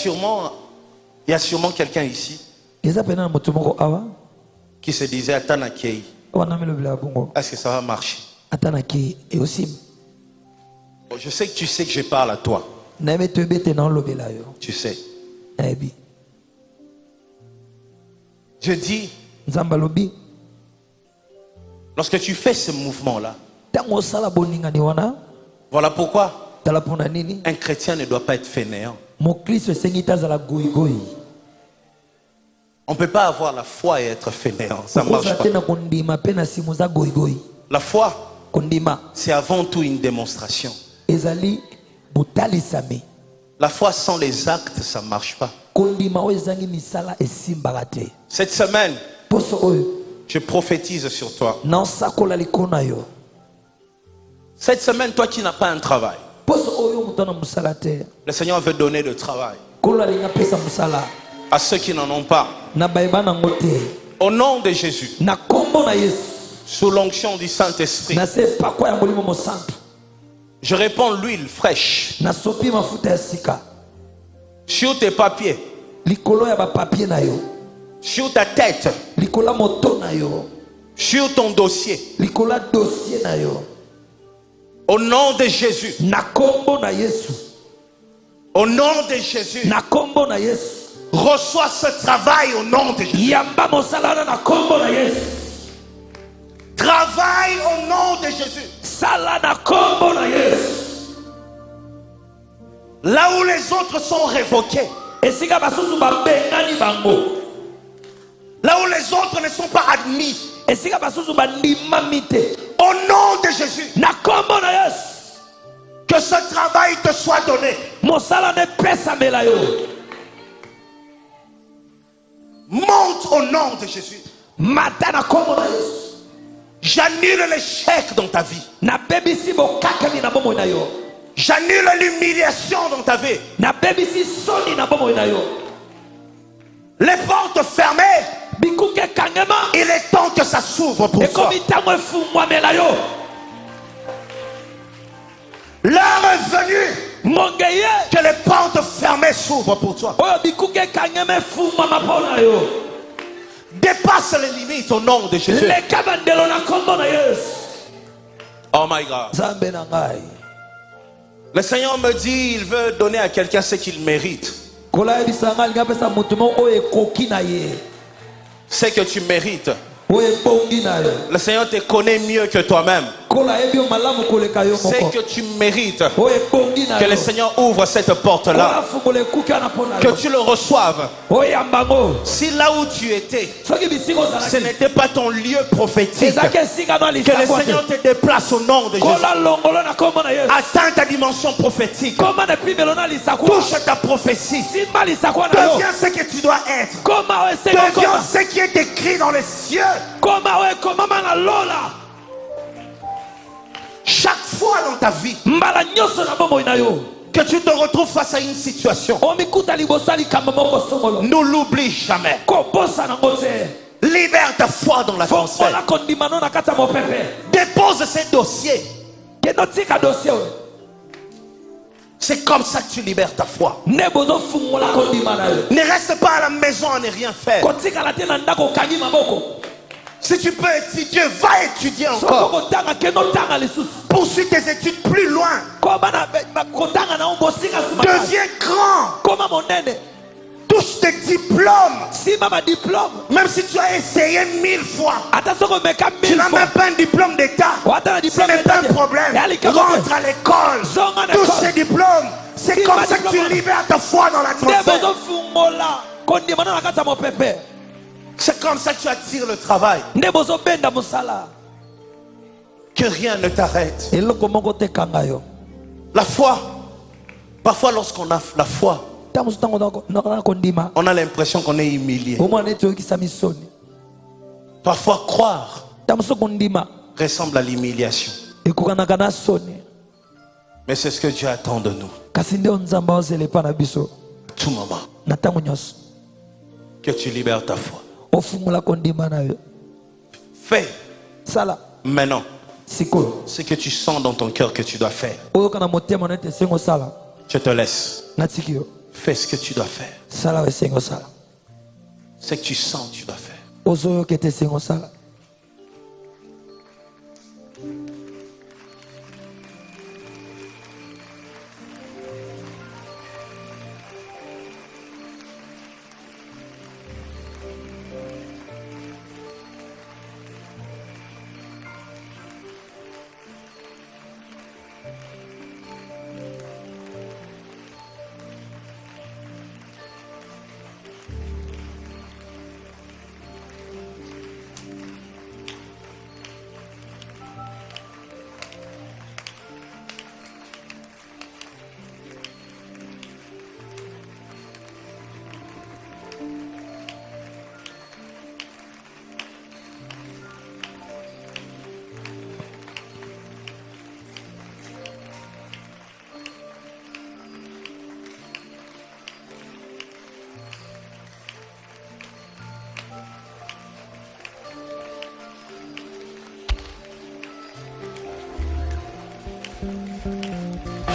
sûrement quelqu'un ici qui se disait, attends, est-ce que ça va marcher? Je sais que tu sais que je parle à toi. Tu sais. Je dis, lorsque tu fais ce mouvement-là, voilà pourquoi un chrétien ne doit pas être fainéant. On ne peut pas avoir la foi et être fainéant. Ça ne marche pas. La foi, c'est avant tout une démonstration. La foi sans les actes, ça ne marche pas. Cette semaine, je prophétise sur toi. Cette semaine, toi qui n'as pas un travail, le Seigneur veut donner le travail à ceux qui n'en ont pas. Au nom de Jésus, sous l'onction du Saint-Esprit, je répands l'huile fraîche sur tes papiers, sur ta tête, sur ton dossier. Au nom de Jésus. Au nom de Jésus. Reçois ce travail au nom de Jésus. Travaille au nom de Jésus. Là où les autres sont révoqués. Là où les autres ne sont pas admis. Au nom de Jésus. Que ce travail te soit donné. Monte au nom de Jésus. J'annule l'échec dans ta vie. J'annule l'humiliation dans ta vie. Les portes fermées, il est temps que ça s'ouvre pour toi. L'heure est venue que les portes fermées s'ouvrent pour toi. Dépasse les limites au nom de Jésus. Oh my God. Le Seigneur me dit, il veut donner à quelqu'un ce qu'il mérite. Ce que tu mérites. Le Seigneur te connaît mieux que toi-même. C'est que tu mérites que le Seigneur ouvre cette porte-là, que tu le reçoives. Si là où tu étais, ce n'était pas ton lieu prophétique, que le Seigneur te déplace au nom de Jésus. Atteins ta dimension prophétique. Touche ta prophétie. Deviens ce que tu dois être. Deviens ce qui est écrit dans les cieux. Chaque fois dans ta vie que tu te retrouves face à une situation, ne l'oublie jamais. Libère ta foi dans l'atmosphère. Dépose ces dossiers. C'est comme ça que tu libères ta foi. Ne reste pas à la maison à ne rien faire. Si tu peux étudier, va étudier encore. Poursuis tes études plus loin. Deviens grand. Touche tes diplômes. Même si tu as essayé 1000 fois, tu n'as même pas un diplôme d'État. Ce n'est pas un problème. Rentre à l'école. Touche tes diplômes. C'est comme ça que tu libères ta foi dans l'atmosphère. C'est comme ça que tu attires le travail. Que rien ne t'arrête. La foi. Parfois lorsqu'on a la foi, on a l'impression qu'on est humilié. Parfois croire ressemble à l'humiliation. Mais c'est ce que Dieu attend de nous. À tout moment. Que tu libères ta foi. Fais maintenant ce que tu sens dans ton cœur que tu dois faire. Je te laisse. Fais ce que tu dois faire. Ce que tu sens que tu dois faire.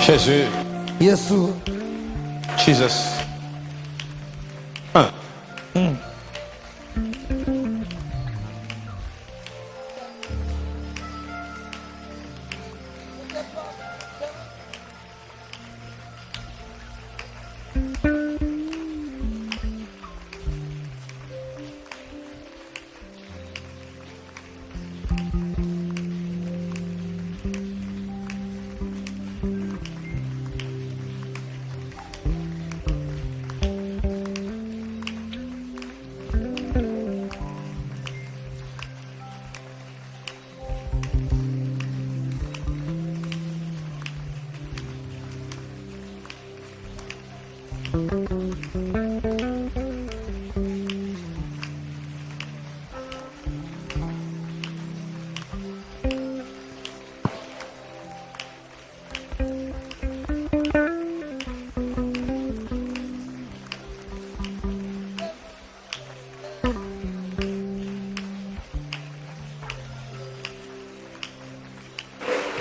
Jésus. Yesu. Jesus.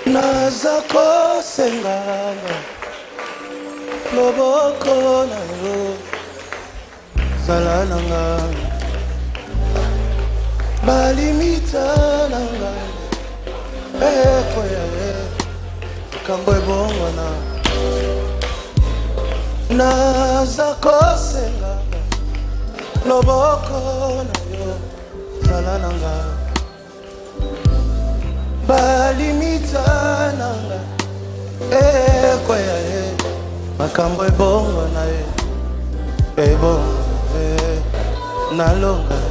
Nazako sengana loboko na yo salananga balimita nanga koya makambo ebongo naza kosenga loboko na yo zala nanga balimita nanga ekoya makambo ebongo na ye ebongo nalonga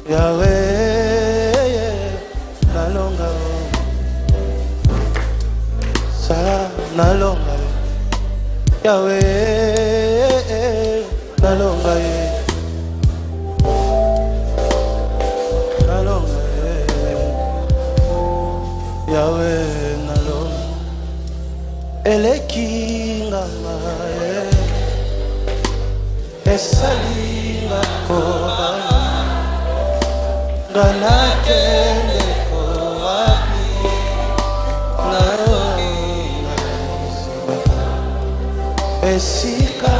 yawe nalonga sa nalonga yawe nalonga nalonga yawe nalonga elekinga esalinga koba ganakende kowapi esika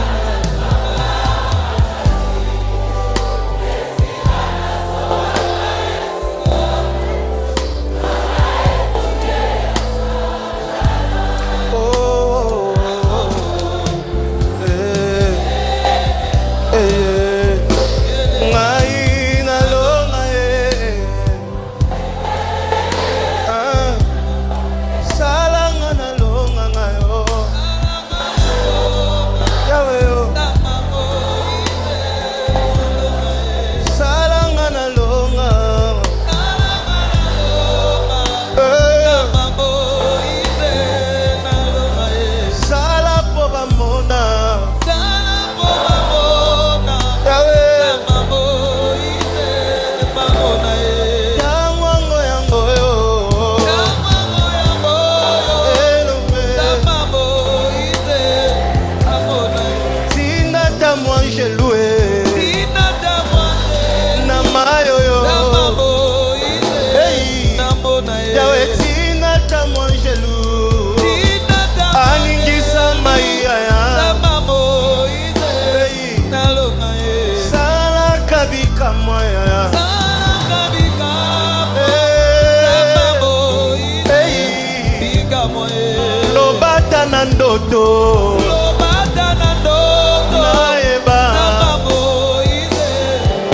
ndoto lobata na ndoto naeba nababoize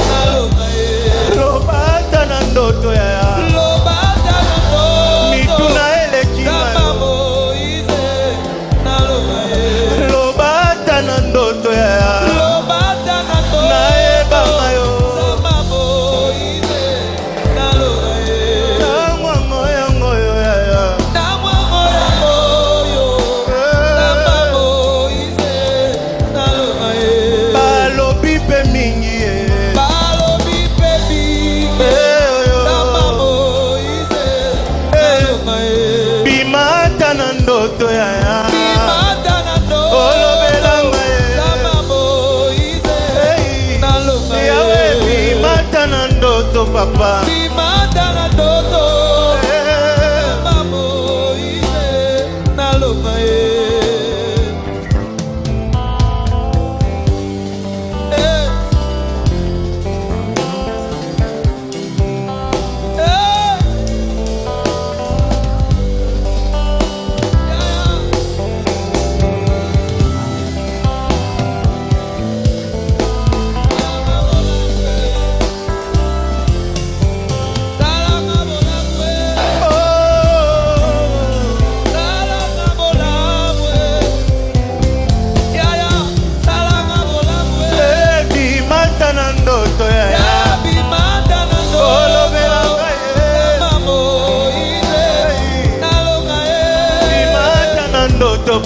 nalonga lobata na ndoto ya lobata na ndoto mituna eleki nababoize nalonga lobata na ndoto ya lobata na ndoto naeba mayo nababoize nalonga tangwango yango ya tangwango yango ndoto ya bimata na ndoto olobelanga namaboize nalonga yawe bimata na ndoto papa bimata na ndoto namaboize nalonga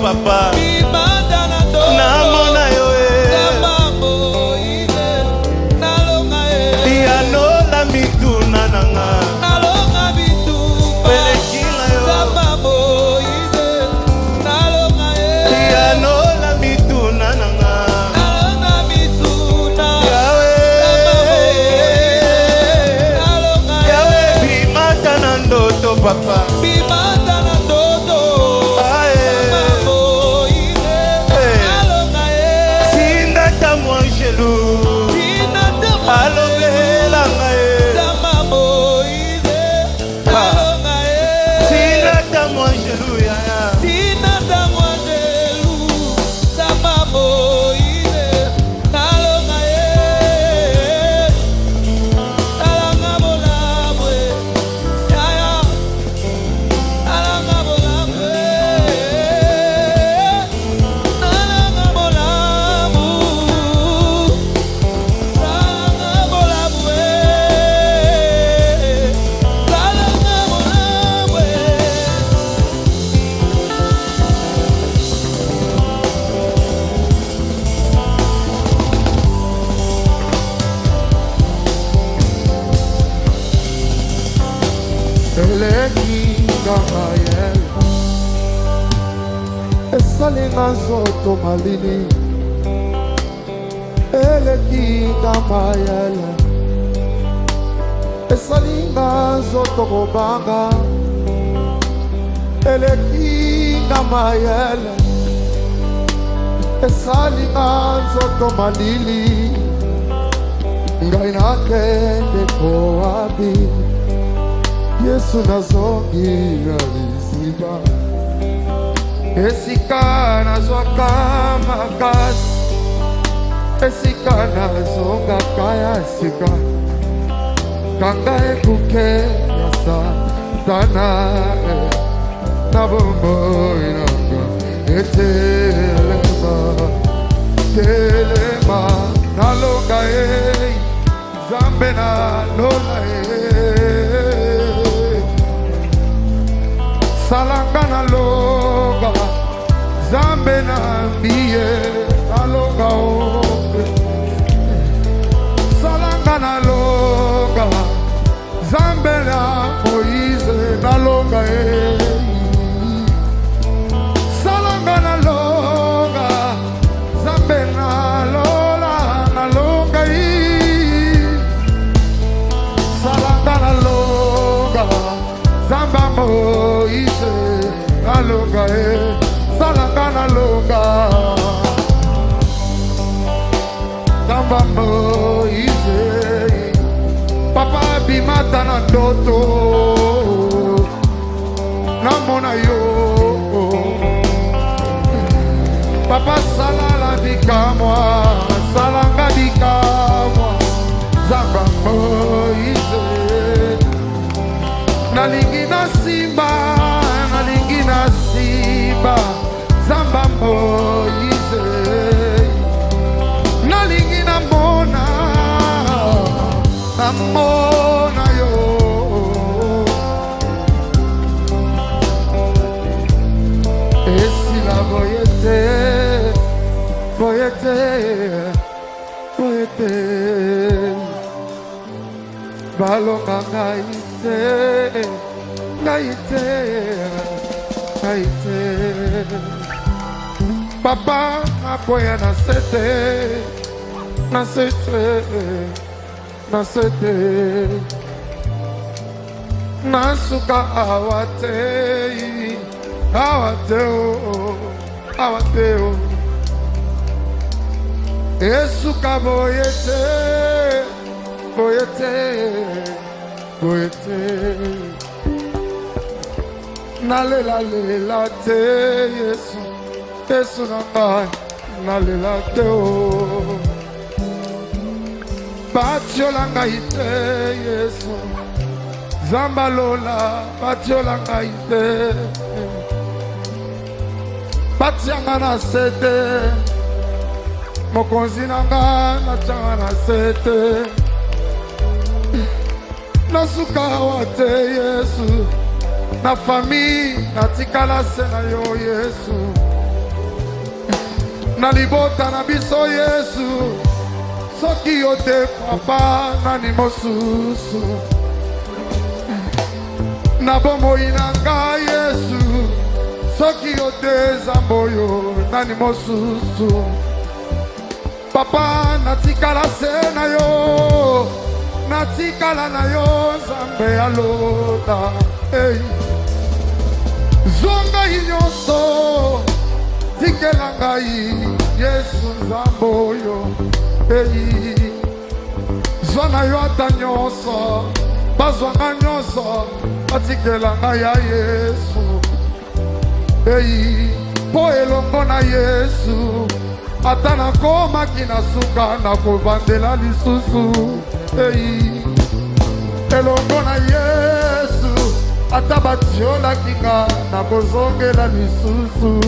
papa bimata na ndoto namona yo namaboize nalonga pianola mituna nanga nalonga bituma elekinga yo namaboize nalonga pianola mituna nanga nalonga bituna yawe nalonga yawe bimata na ndoto papa bimata na ndoto alobelanga ye sinata mwanjelu yaya eleki Gamayel esalinga nzoto malili eleki Gamayel esalinga nzoto kobanga eleki Gamayel esalinga nzoto malili ngai nakende koabi Yesu nazongi na liziba esika nazwaka makasi esika nazonga kaya sika kanga ekuke ya satana na bomoi nanga etelema telema nalonga zambe nalola salanga naloga zambe na biye naloga salanga naloga zambe na Moise naloga salanga naloga zambe nalola naloga salanga naloga zamba Moise naloga salanga naloga zamba Moise papa bimata na ndoto namona yo papa salala bikamwa salanga bikamwa zamba Moise nalingi na simba zamba Moise nalingi na mona yo esila boyete balonga ngai te papa akoya na sete nasuka awate esuka boyete nalela te Yesu nanga nalela te batiola ngai te Yesu zambalola batiola ngai te batianga na sete mokonzi nanga natianga na sete nasuka wate Yesu na famille natikala se na yo Yesu na libota na biso Yesu soki yo te papa nani mosusu na bomoi na ngai Yesu soki yo te zamboyo nani mosusu papa natikala se na yo natikala na yo Nzambe alota hey. Zonga nyonso tikela ngai Yesu Nzambe oyo hey. Zwana yo ata nyonso bazwanga nyonso batikela ngai ya Yesu hey. Po elongo na Yesu ata nakomaki na suka nakobandela lisusu hey. Elongo na Yesu ata batiolaki nga nakozongela lisusu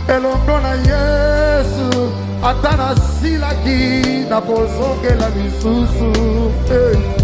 elongo na Yesu ata nasilaki nakozongela lisusu hey.